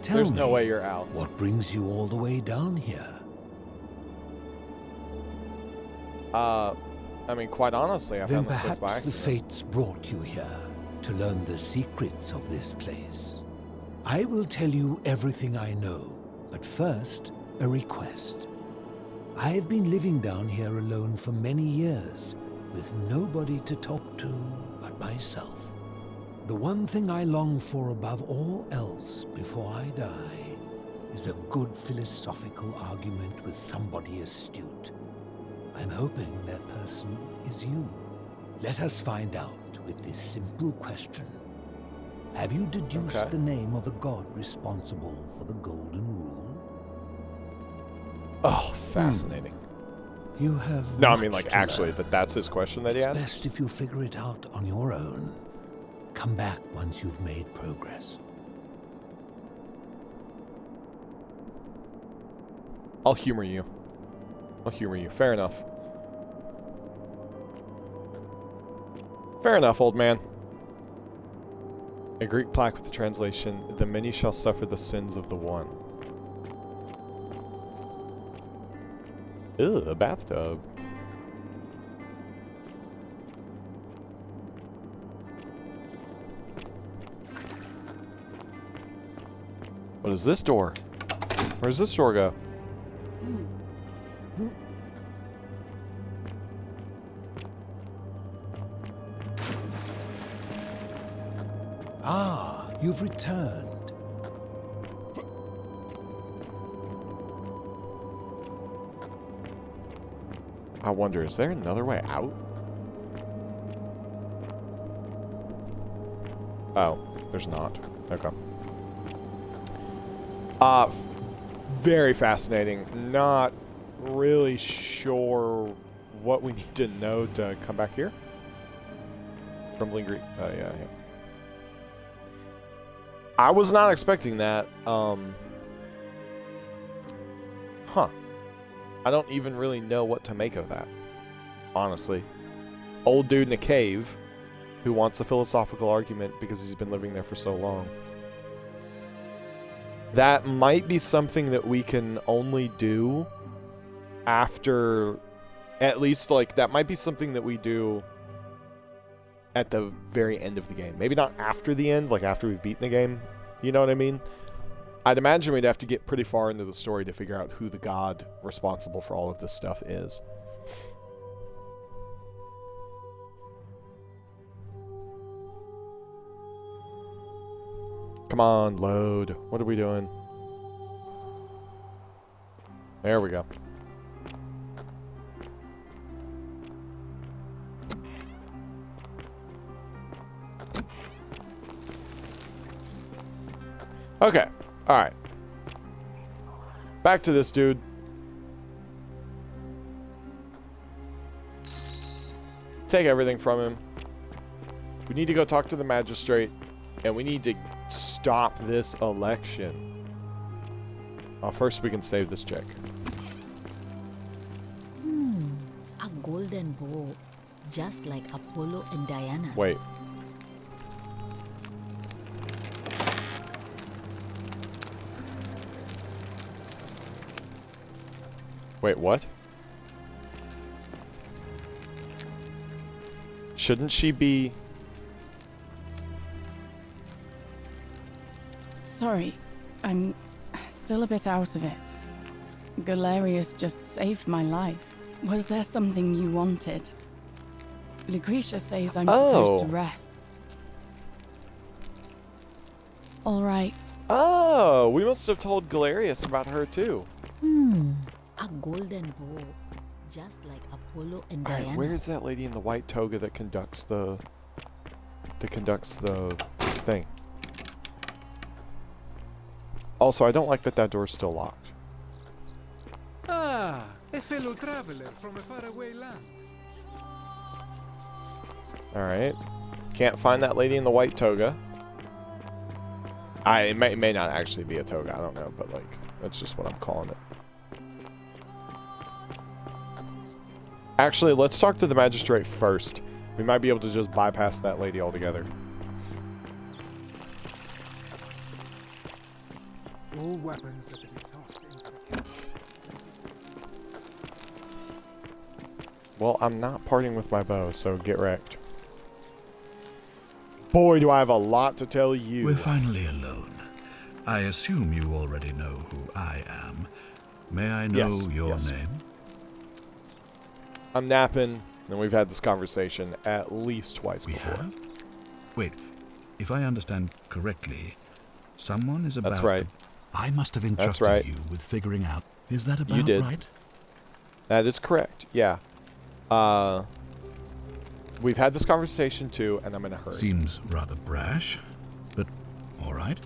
Tell There's me, no way you're Al. what brings you all the way down here? I mean, quite honestly, I Then found this place by perhaps the accident. fates brought you here to learn the secrets of this place. I will tell you everything I know, but first, a request. I have been living down here alone for many years, with nobody to talk to but myself. The one thing I long for above all else before I die is a good philosophical argument with somebody astute. I'm hoping that person is you. Let us find out with this simple question. Have you deduced the name of the god responsible for the Golden Rule? Oh, fascinating. You have No, I mean, much like, to actually, learn. that's his question that he It's asked? best if you figure it out on your own. Come back once you've made progress. I'll humor you. I'll humor you. Fair enough. Fair enough, old man. A Greek plaque with the translation, "The many shall suffer the sins of the one." Ew, a bathtub. What is this door? Where does this door go? Ah, you've returned. I wonder, is there another way out? Oh, there's not. Okay. Very fascinating. Not really sure what we need to know to come back here. Crumbling Greek. Oh, yeah. I was not expecting that. Huh. I don't even really know what to make of that, honestly. Old dude in a cave who wants a philosophical argument because he's been living there for so long. That might be something that we can only do after, at least, like, that might be something that we do at the very end of the game. Maybe not after the end, like after we've beaten the game. You know what I mean? I'd imagine we'd have to get pretty far into the story to figure out who the god responsible for all of this stuff is. Come on, load. What are we doing? There we go. Okay. Alright. Back to this dude. Take everything from him. We need to go talk to the magistrate. And we need to stop this election. First we can save this chick. A golden bow, just like Apollo and Diana. Wait. Wait, what? Shouldn't she be... Sorry, I'm still a bit out of it. Galerius just saved my life. Was there something you wanted? Lucretia says I'm supposed to rest. All right. Oh, we must have told Galerius about her too. A golden bow, just like Apollo and All right, Diana. where is that lady in the white toga that conducts the thing? Also, I don't like that door's still locked. Ah, a fellow traveler from a faraway land. Alright. Can't find that lady in the white toga. It may not actually be a toga, I don't know, but like, that's just what I'm calling it. Actually, let's talk to the magistrate first. We might be able to just bypass that lady altogether. All weapons that have been tossed into the cave. Well, I'm not parting with my bow, so get wrecked. Boy, do I have a lot to tell you. We're finally alone. I assume you already know who I am. May I know your name? I'm napping, and we've had this conversation at least twice before. Have? Wait, if I understand correctly, someone is about That's right. I must have entrusted you with figuring out. Is that about You did. right? That is correct, yeah. We've had this conversation too, and I'm in a hurry. Seems rather brash, but all right.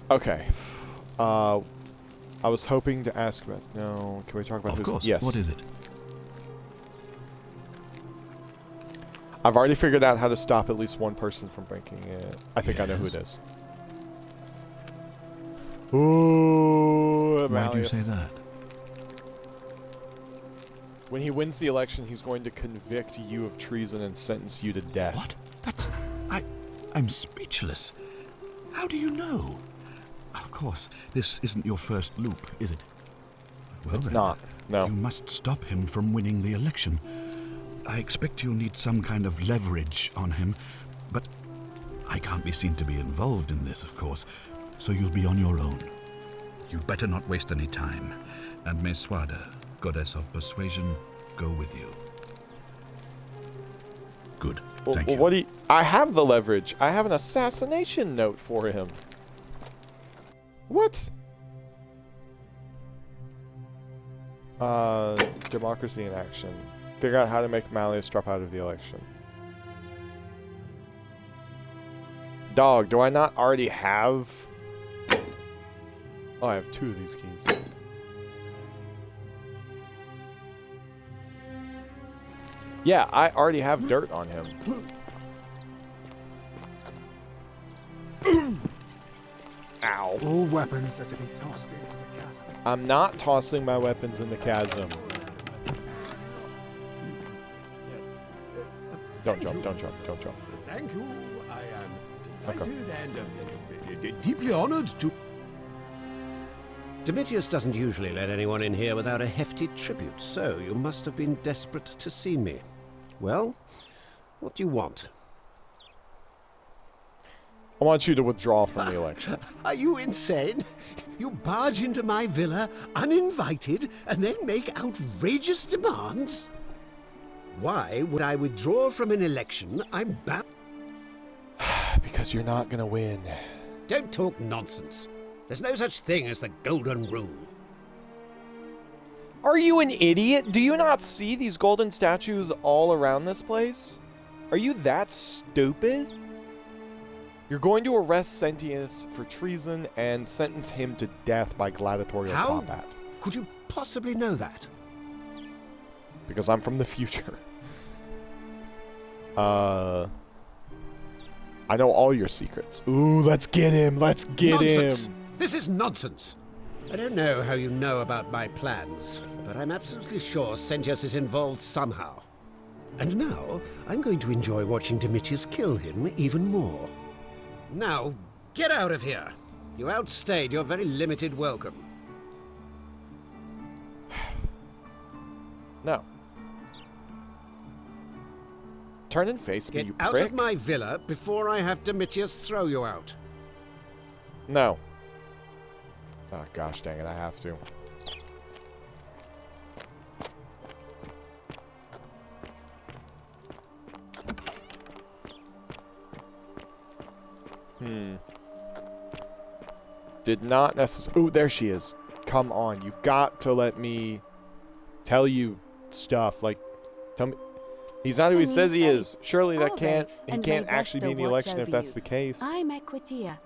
Okay. I was hoping to ask about... No, can we talk about Of course. Yes. What is it? I've already figured out how to stop at least one person from breaking it. I think I know who it is. Ooh, Why do you say that? When he wins the election, he's going to convict you of treason and sentence you to death. What? I'm speechless. How do you know? Of course, this isn't your first loop, is it? Well, it's then, not. No. You must stop him from winning the election. I expect you'll need some kind of leverage on him, but I can't be seen to be involved in this, of course, so you'll be on your own. You'd better not waste any time, and may Swada, goddess of persuasion, go with you. Good. Thank you. What do you... I have the leverage. I have an assassination note for him. What? Democracy in action. Figure out how to make Malleus drop out of the election. Dog, do I not already have... Oh, I have 2 of these keys. Yeah, I already have dirt on him. Ow. All weapons are to be tossed into the chasm. I'm not tossing my weapons in the chasm. Don't jump, don't jump, don't jump. Thank you. I am Okay. delighted and deeply honored to... Domitius doesn't usually let anyone in here without a hefty tribute, so you must have been desperate to see me. Well, what do you want? I want you to withdraw from the election. Are you insane? You barge into my villa uninvited and then make outrageous demands? Why would I withdraw from an election I'm bound... Because you're not gonna win. Don't talk nonsense. There's no such thing as the golden rule. Are you an idiot? Do you not see these golden statues all around this place? Are you that stupid? You're going to arrest Sentius for treason and sentence him to death by gladiatorial combat. Could you possibly know that? Because I'm from the future. I know all your secrets. Ooh, let's get him. Let's get Nonsense. him. This is nonsense. I don't know how you know about my plans, but I'm absolutely sure Sentius is involved somehow. And now, I'm going to enjoy watching Domitius kill him even more. Now, get out of here. You outstayed your very limited welcome. No. Turn and face me, Get you out prick. of my villa before I have Domitius throw you out. No. Oh, gosh dang it, I have to. Did not necessarily... Ooh, there she is. Come on, you've got to let me tell you stuff. Like, tell me... He's not who he says he is. Surely that can't... He can't actually be in the election if that's the case. I'm Equitia.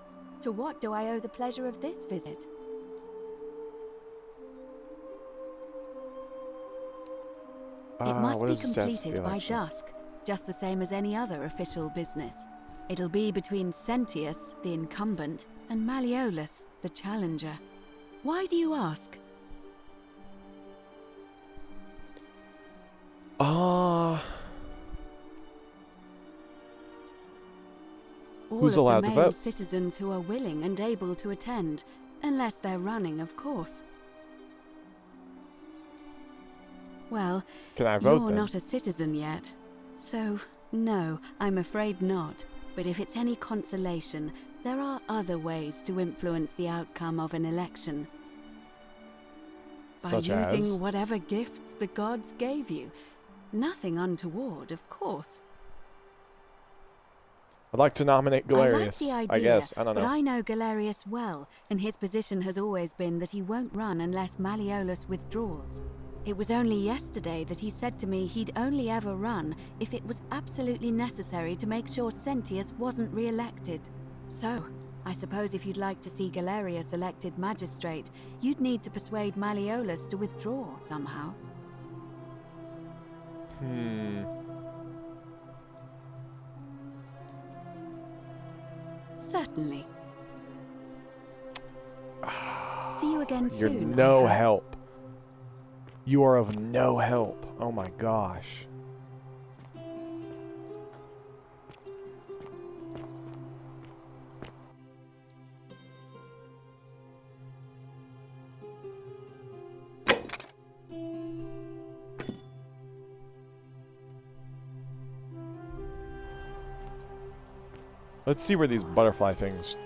To what do I owe the pleasure of this visit? It must be completed by dusk, just the same as any other official business. It'll be between Sentius, the incumbent, and Malleolus, the challenger. Why do you ask? Who's allowed to All of the male vote? citizens who are willing and able to attend, unless they're running, of course. Well, Can I vote you're then? not a citizen yet, so no, I'm afraid not. But if it's any consolation, there are other ways to influence the outcome of an election. By Such using as? whatever gifts the gods gave you. Nothing untoward, of course. I'd like to nominate Galerius. I like the I idea, guess. I don't know. but I know Galerius well, and his position has always been that he won't run unless Malleolus withdraws. It was only yesterday that he said to me he'd only ever run if it was absolutely necessary to make sure Sentius wasn't re-elected. So, I suppose if you'd like to see Galerius elected magistrate, you'd need to persuade Malleolus to withdraw somehow. Certainly. See you again You're soon. no help. You are of no help. Oh my gosh. Let's see where these butterfly things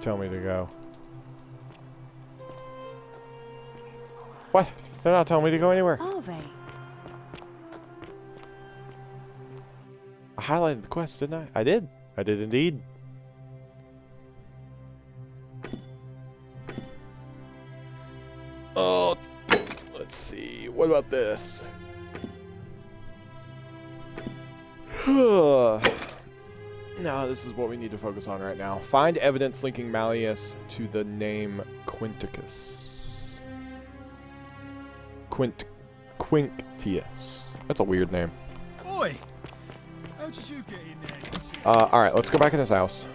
tell me to go. What? They're not telling me to go anywhere. Are they? I highlighted the quest, didn't I? I did. I did indeed. Oh, let's see. What about this? No, this is what we need to focus on right now. Find evidence linking Malleus to the name Quinticus. Quinctius. That's a weird name. Oi! How did you get in there? Alright, let's go back in his house.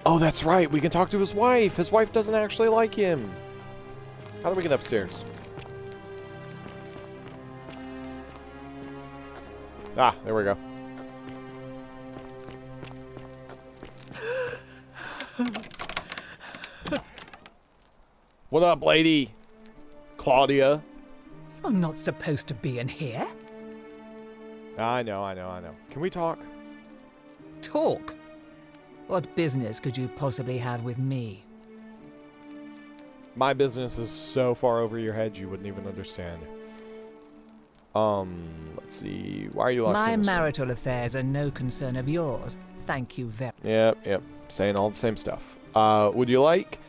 Oh, that's right. We can talk to his wife. His wife doesn't actually like him. How do we get upstairs? Ah, there we go. What up, lady? Claudia? I'm not supposed to be in here. I know. Can we talk? Talk? What business could you possibly have with me? My business is so far over your head you wouldn't even understand. Let's see. Why are you locked My in this marital affairs are no concern of yours. Thank you very much. Yep. Saying all the same stuff. Would you like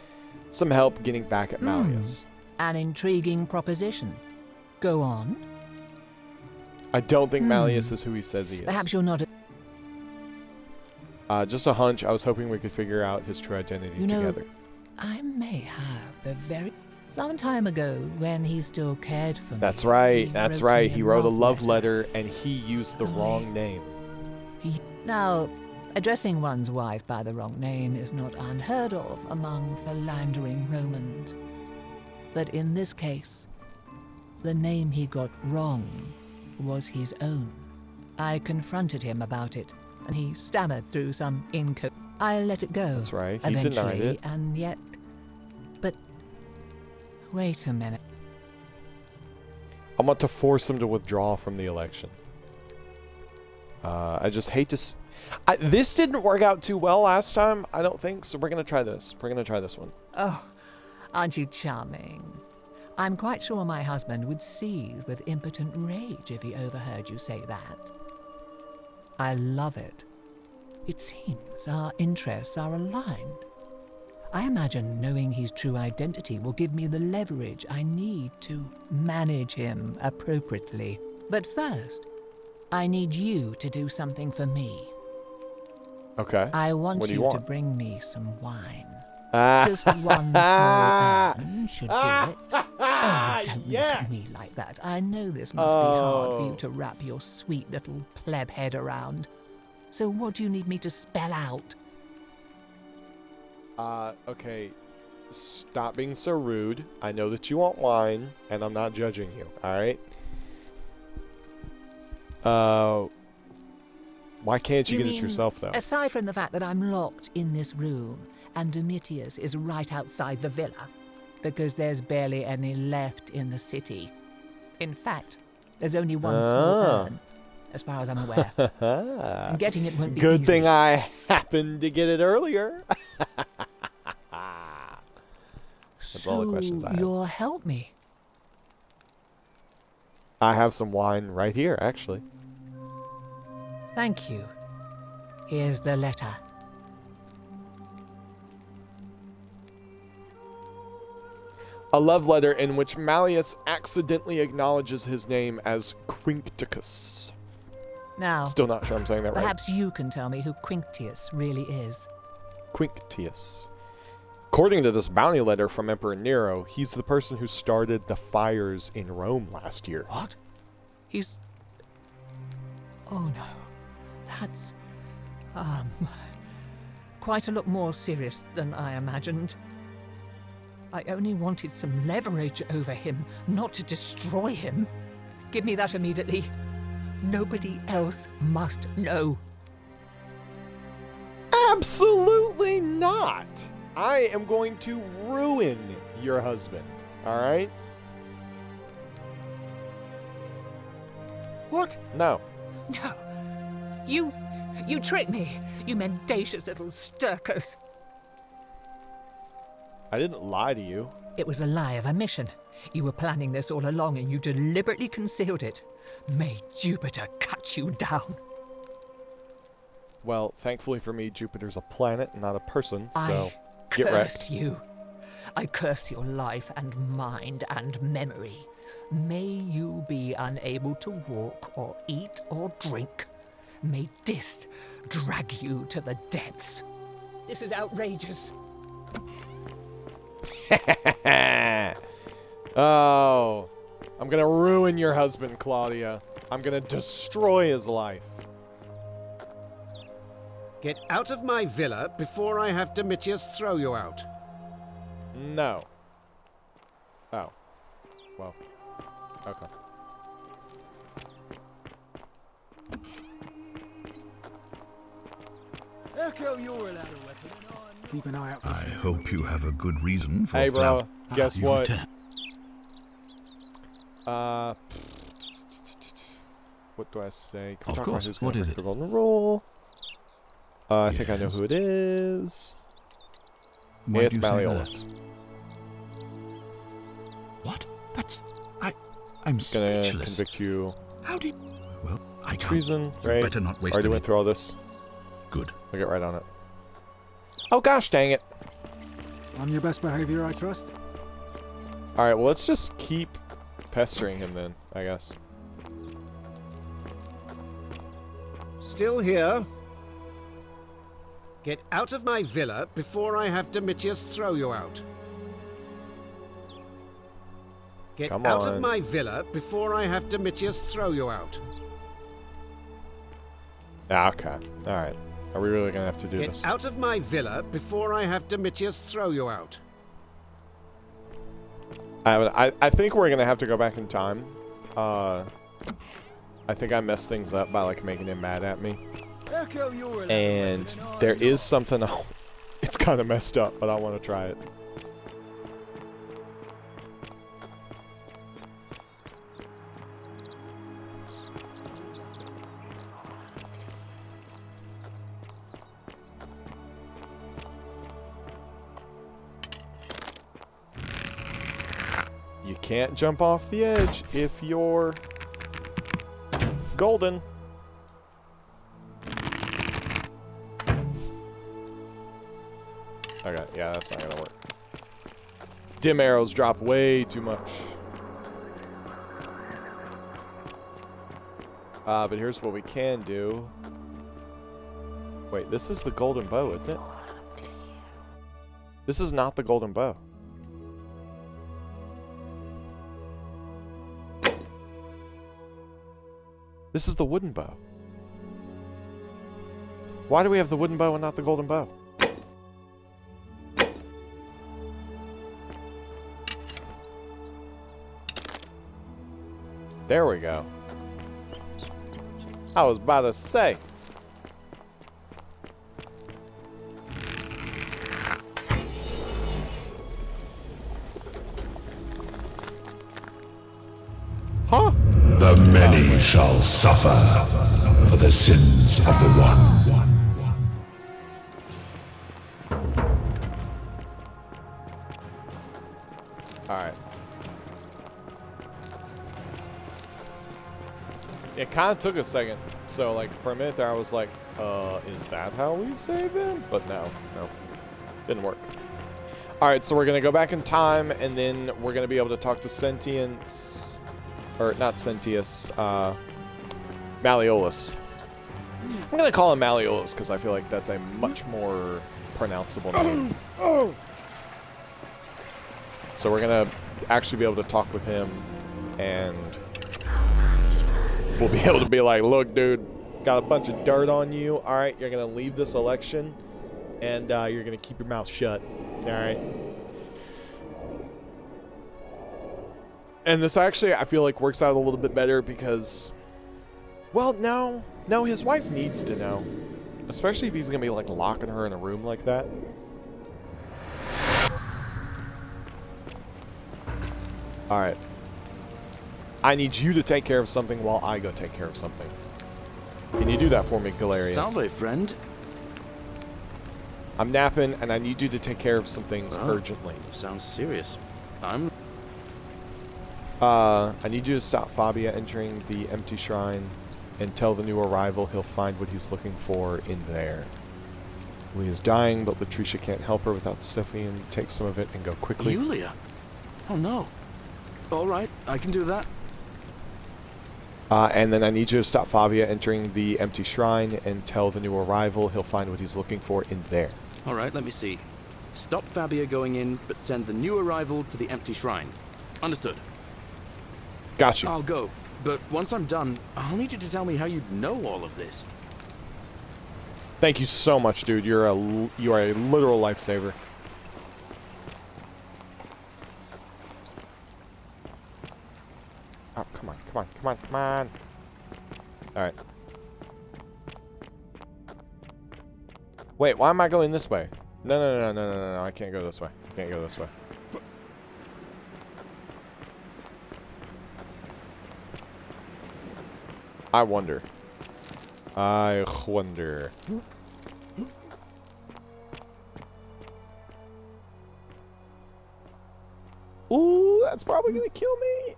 some help getting back at Malleus? An intriguing proposition. Go on. I don't think Malleus is who he says he is. Perhaps you're not just a hunch. I was hoping we could figure out his true identity together. I may have the very... Some time ago, when he still cared for me... That's right. He wrote a love letter, and he used the wrong name. Now, addressing one's wife by the wrong name is not unheard of among philandering Romans. But in this case, the name he got wrong was his own. I confronted him about it, and he stammered through some I let it go. That's right. He eventually, denied it. And yet... But... Wait a minute. I want to force him to withdraw from the election. I just hate to... this didn't work out too well last time, I don't think, so we're going to try this. We're going to try this one. Oh, aren't you charming? I'm quite sure my husband would seethe with impotent rage if he overheard you say that. I love it. It seems our interests are aligned. I imagine knowing his true identity will give me the leverage I need to manage him appropriately. But first, I need you to do something for me. Okay. I want what do you you want? to bring me some wine. Just one small urn should do it. Oh, don't look at me like that. I know this must be hard for you to wrap your sweet little pleb head around. So what do you need me to spell out? Okay. Stop being so rude. I know that you want wine, and I'm not judging you, alright? Why can't you get it yourself, though? Aside from the fact that I'm locked in this room, and Domitius is right outside the villa, because there's barely any left in the city. In fact, there's only one small urn, as far as I'm aware. And getting it won't be Good easy. thing I happened to get it earlier. That's all the questions I have. You'll help me. I have some wine right here, actually. Thank you. Here's the letter. A love letter in which Malleus accidentally acknowledges his name as Quincticus. Now, Still not sure I'm saying that right. perhaps you can tell me who Quinctius really is. Quinctius. According to this bounty letter from Emperor Nero, he's the person who started the fires in Rome last year. What? He's... Oh no. That's... quite a lot more serious than I imagined. I only wanted some leverage over him, not to destroy him. Give me that immediately. Nobody else must know. Absolutely not! I am going to ruin your husband, alright? What? No. No. You tricked me, you mendacious little stirkers. I didn't lie to you. It was a lie of a mission. You were planning this all along and you deliberately concealed it. May Jupiter cut you down. Well, thankfully for me, Jupiter's a planet, not a person, so I get curse wrecked. you. I curse your life and mind and memory. May you be unable to walk or eat or drink. May this drag you to the depths. This is outrageous. Oh, I'm gonna ruin your husband, Claudia. I'm gonna destroy his life. Get out of my villa before I have Domitius throw you out. No. Oh. Well. Okay. How come you're allowed a weapon? Keep an eye out for I hope you have a good reason for Hey, bro. Guess you've what? returned. What do I say? Can we Of talk about course. who's What gonna is break the it? golden rule? I think I know who it is. Why It's do you say Malleolus. What? That's... I'm Gonna speechless. convict you. How did... Well, I can't. Treason, You right? better not waste Already any- went through all this. Good. I'll get right on it. Oh gosh, dang it. On your best behavior, I trust. Alright, well let's just keep pestering him then, I guess. Still here? Get out of my villa before I have Domitius throw you out. Get Come out on. of my villa before I have Domitius throw you out. Ah, okay. Alright. Are we really gonna have to do Get this? out of my villa before I have Domitius throw you out. I think we're gonna have to go back in time. I think I messed things up by like making him mad at me. How come you're allowed And there is something it's kinda messed up, but I wanna try it. You can't jump off the edge if you're golden. Okay, yeah, that's not gonna work. Dim arrows drop way too much. But here's what we can do. Wait, this is the golden bow, isn't it? This is not the golden bow. This is the wooden bow. Why do we have the wooden bow and not the golden bow? There we go. I was about to say. Huh? The many shall suffer for the sins of the one. Alright. It kind of took a second. So, like, for a minute there I was like, is that how we save him? But no. Didn't work. Alright, so we're going to go back in time, and then we're going to be able to talk to Sentience... Or, not Sentius, Malleolus. I'm going to call him Malleolus, because I feel like that's a much more pronounceable name. So we're going to actually be able to talk with him, and we'll be able to be like, look, dude, got a bunch of dirt on you. All right, you're going to leave this election, and you're going to keep your mouth shut. All right. And this actually, I feel like, works out a little bit better because, well, no, his wife needs to know. Especially if he's going to be, like, locking her in a room like that. All right. I need you to take care of something while I go take care of something. Can you do that for me, Galerius? Salve, friend. I'm napping, and I need you to take care of some things urgently. Sounds serious. I need you to stop Fabia entering the empty shrine and tell the new arrival he'll find what he's looking for in there. Julia's dying, but Latricia can't help her without Stephian. Take some of it and go quickly. Julia? Oh no. Alright, I can do that. And then I need you to stop Fabia entering the empty shrine and tell the new arrival he'll find what he's looking for in there. Alright, let me see. Stop Fabia going in, but send the new arrival to the empty shrine. Understood. Got you. I'll go, but once I'm done, I'll need you to tell me how you know all of this. Thank you so much, dude. You are a literal lifesaver. Oh, come on, come on, come on, come on. Alright. Wait, why am I going this way? No, I can't go this way. I can't go this way. I wonder. Ooh, that's probably gonna kill me.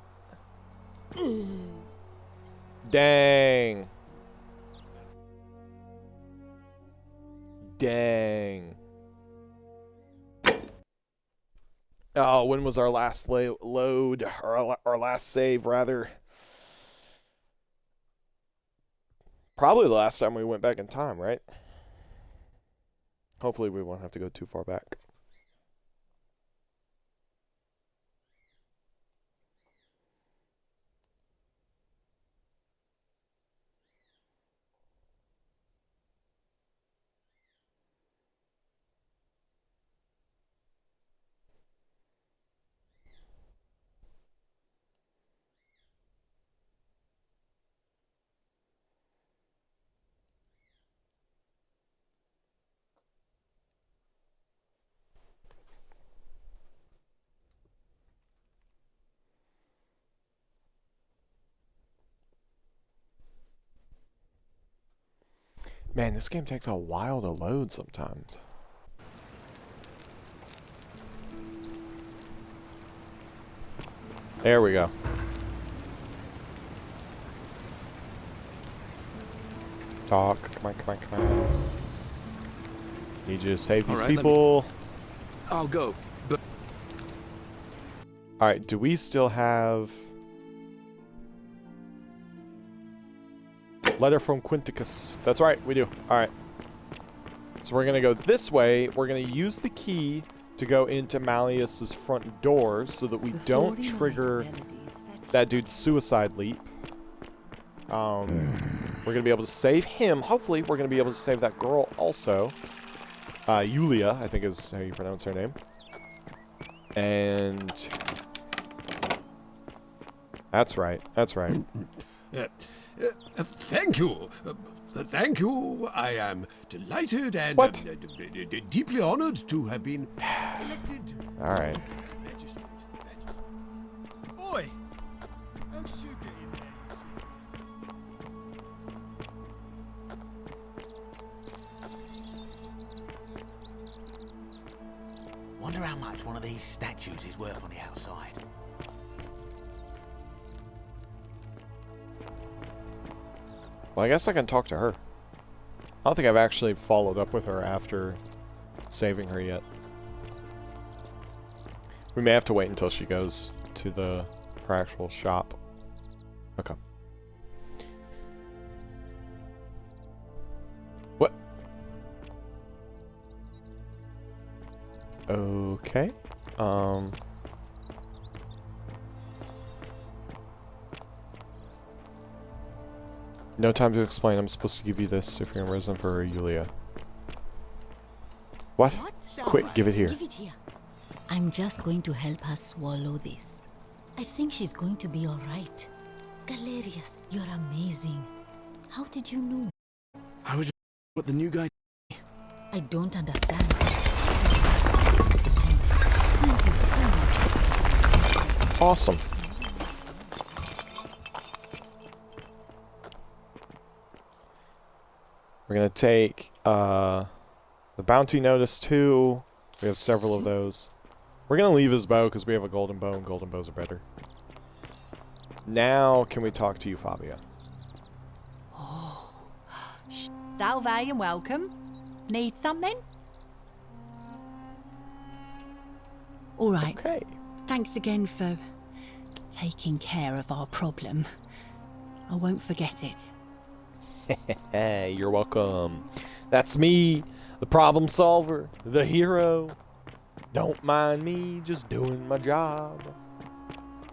Dang. Dang. Oh, when was our last load? Or our last save, rather. Probably the last time we went back in time, right? Hopefully we won't have to go too far back. Man, this game takes a while to load sometimes. There we go. Talk. Come on, come on, come on. Need you to save these people. I'll go, but... Alright, do we still have... Letter from Quinticus. That's right, we do. Alright. So we're going to go this way. We're going to use the key to go into Malleus's front door so that we don't trigger that dude's suicide leap. We're going to be able to save him. Hopefully, we're going to be able to save that girl also. Julia, I think is how you pronounce her name. And... That's right. That's right. Thank you. Thank you. I am delighted and deeply honored to have been elected. All right. Boy, how did you get in there? Wonder how much one of these statues is worth on the outside. Well, I guess I can talk to her. I don't think I've actually followed up with her after saving her yet. We may have to wait until she goes to her actual shop. Okay. What? Okay. No time to explain. I'm supposed to give you this if you're resin for Julia. What? Quick, give it here. Give it here. I'm just going to help her swallow this. I think she's going to be alright. Galerius, you're amazing. How did you know? I was just what the new guy... I don't understand. Thank you so much. Awesome. We're going to take the bounty notice too. We have several of those. We're going to leave his bow because we have a golden bow, and golden bows are better. Now, can we talk to you, Fabia? Oh. Salve and welcome. Need something? All right. Okay. Thanks again for taking care of our problem. I won't forget it. Hey, you're welcome. That's me, the problem solver, the hero. Don't mind me, just doing my job.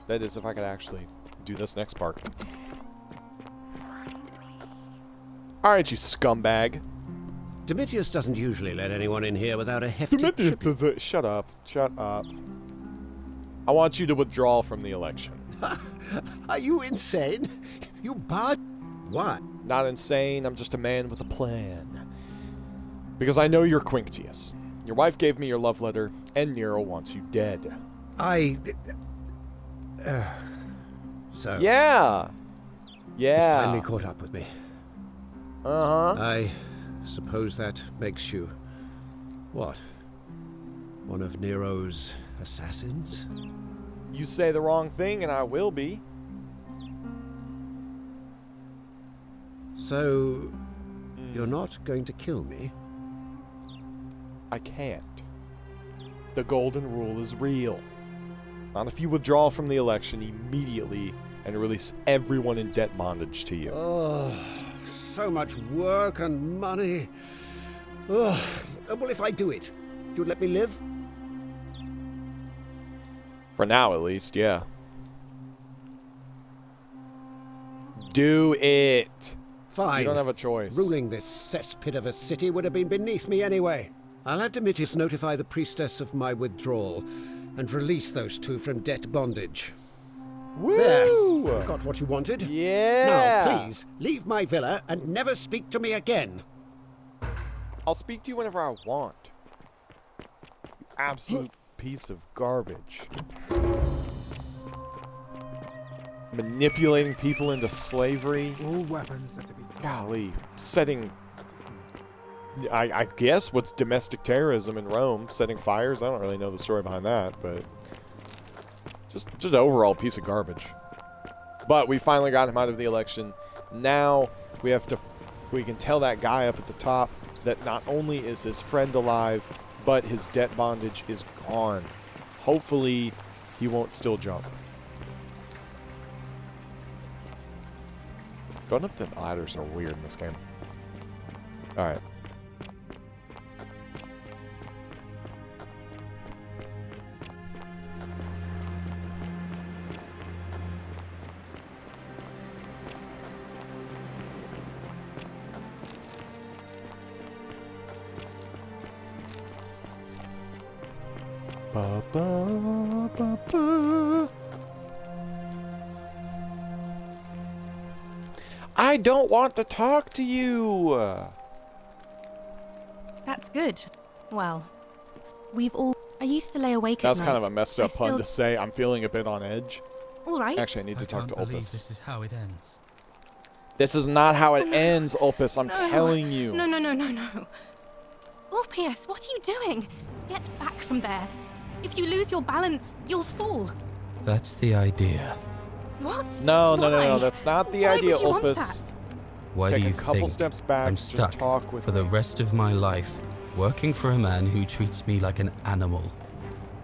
That is, if I could actually do this next part. Alright, you scumbag. Domitius doesn't usually let anyone in here without a hefty Domitius, shut up. Shut up. I want you to withdraw from the election. Are you insane? You barred... What? Not insane, I'm just a man with a plan. Because I know you're Quinctius. Your wife gave me your love letter, and Nero wants you dead. So... Yeah! Yeah. You finally caught up with me. Uh-huh. I suppose that makes you... what? One of Nero's assassins? You say the wrong thing, and I will be. So... you're not going to kill me? I can't. The golden rule is real. Not if you withdraw from the election immediately and release everyone in debt bondage to you. Oh, so much work and money. Oh, well, if I do it, you'll let me live? For now, at least, yeah. Do it! Fine. You don't have a choice. Ruling this cesspit of a city would have been beneath me anyway. I'll have Domitius notify the priestess of my withdrawal and release those two from debt bondage. Woo! There. Got what you wanted? Yeah! Now, please, leave my villa and never speak to me again. I'll speak to you whenever I want. You absolute piece of garbage. Manipulating people into slavery. All weapons are to be tossed. Golly. Setting... I guess what's domestic terrorism in Rome? Setting fires? I don't really know the story behind that, but... Just overall piece of garbage. But we finally got him out of the election. Now we have to... we can tell that guy up at the top that not only is his friend alive, but his debt bondage is gone. Hopefully, he won't still jump. Going up the ladders are weird in this game. Alright. Ba, ba, ba, ba. I don't want to talk to you. That's good. Well, we've all... I used to lay awake at night. That's kind of a messed up pun still... to say. I'm feeling a bit on edge. All right. Actually, I need to talk to Opus. This is how it ends. This is not how it ends, Opus. I'm No. telling you. No. Orpheus, what are you doing? Get back from there. If you lose your balance, you'll fall. That's the idea. What? No. Why? That's not the Why idea, would you want Opus. that? Why Take do you a couple think steps back. I'm Just stuck talk with for the rest of my life, working for a man who treats me like an animal?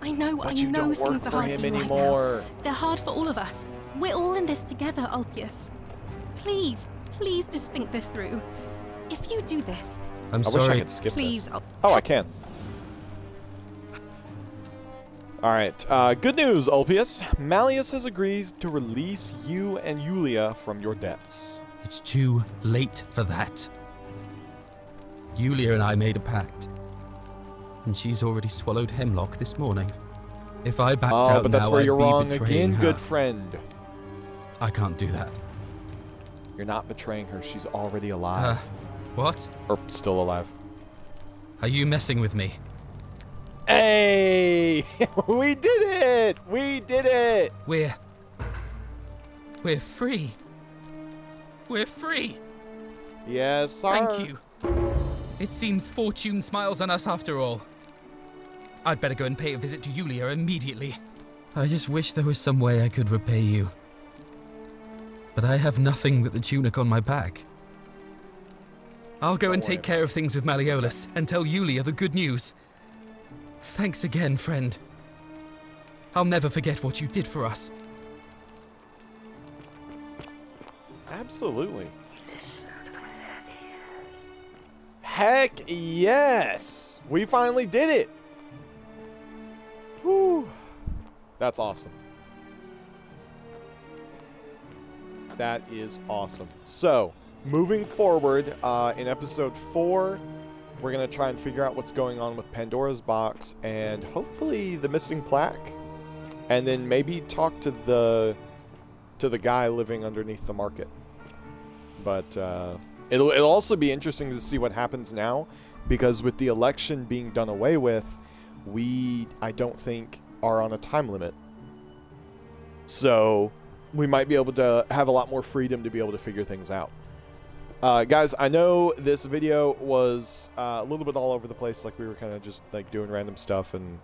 I know But you don't work things are for hard him for you anymore. right now. They're hard for all of us. We're all in this together, Ulpius. Please just think this through. If you do this... I'm I sorry. wish I could skip Please, this. Oh, I can. Alright, good news, Ulpius. Malleus has agreed to release you and Yulia from your debts. It's too late for that. Yulia and I made a pact. And she's already swallowed hemlock this morning. If I backed out but that's now, where I'd you're be wrong betraying again, her. good friend. I can't do that. You're not betraying her. She's already alive. What? Or still alive. Are you messing with me? Hey! We did it! We did it! We're free. We're free. Yes, sir. Thank you. It seems fortune smiles on us after all. I'd better go and pay a visit to Yulia immediately. I just wish there was some way I could repay you. But I have nothing but the tunic on my back. I'll go and take care of things with Malleolus and tell Yulia the good news. Thanks again, friend. I'll never forget what you did for us. Absolutely. Heck yes! We finally did it! Whew. That's awesome. That is awesome. So, moving forward, in episode 4, we're going to try and figure out what's going on with Pandora's box and hopefully the missing plaque. And then maybe talk to the guy living underneath the market. But it'll also be interesting to see what happens now, because with the election being done away with, I don't think are on a time limit. So we might be able to have a lot more freedom to be able to figure things out. Guys, I know this video was a little bit all over the place, like we were kind of just like doing random stuff and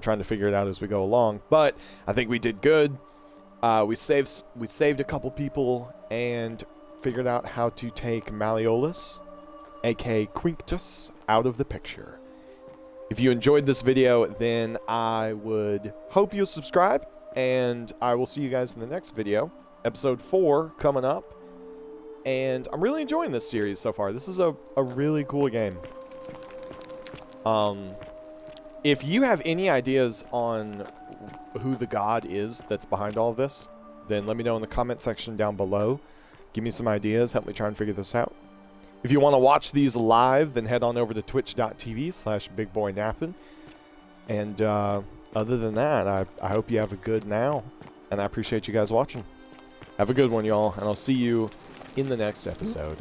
trying to figure it out as we go along, but I think we did good. We saved a couple people and figured out how to take Malleolus, aka Quinctus, out of the picture. If you enjoyed this video, then I would hope you'll subscribe, and I will see you guys in the next video. Episode 4 coming up, and I'm really enjoying this series so far. This is a really cool game. If you have any ideas on who the god is that's behind all of this, then let me know in the comment section down below. Give me some ideas, help me try and figure this out. If you want to watch these live, then head on over to twitch.tv/bigboynappin. And other than that, I hope you have a good now, and I appreciate you guys watching. Have a good one, y'all, and I'll see you in the next episode.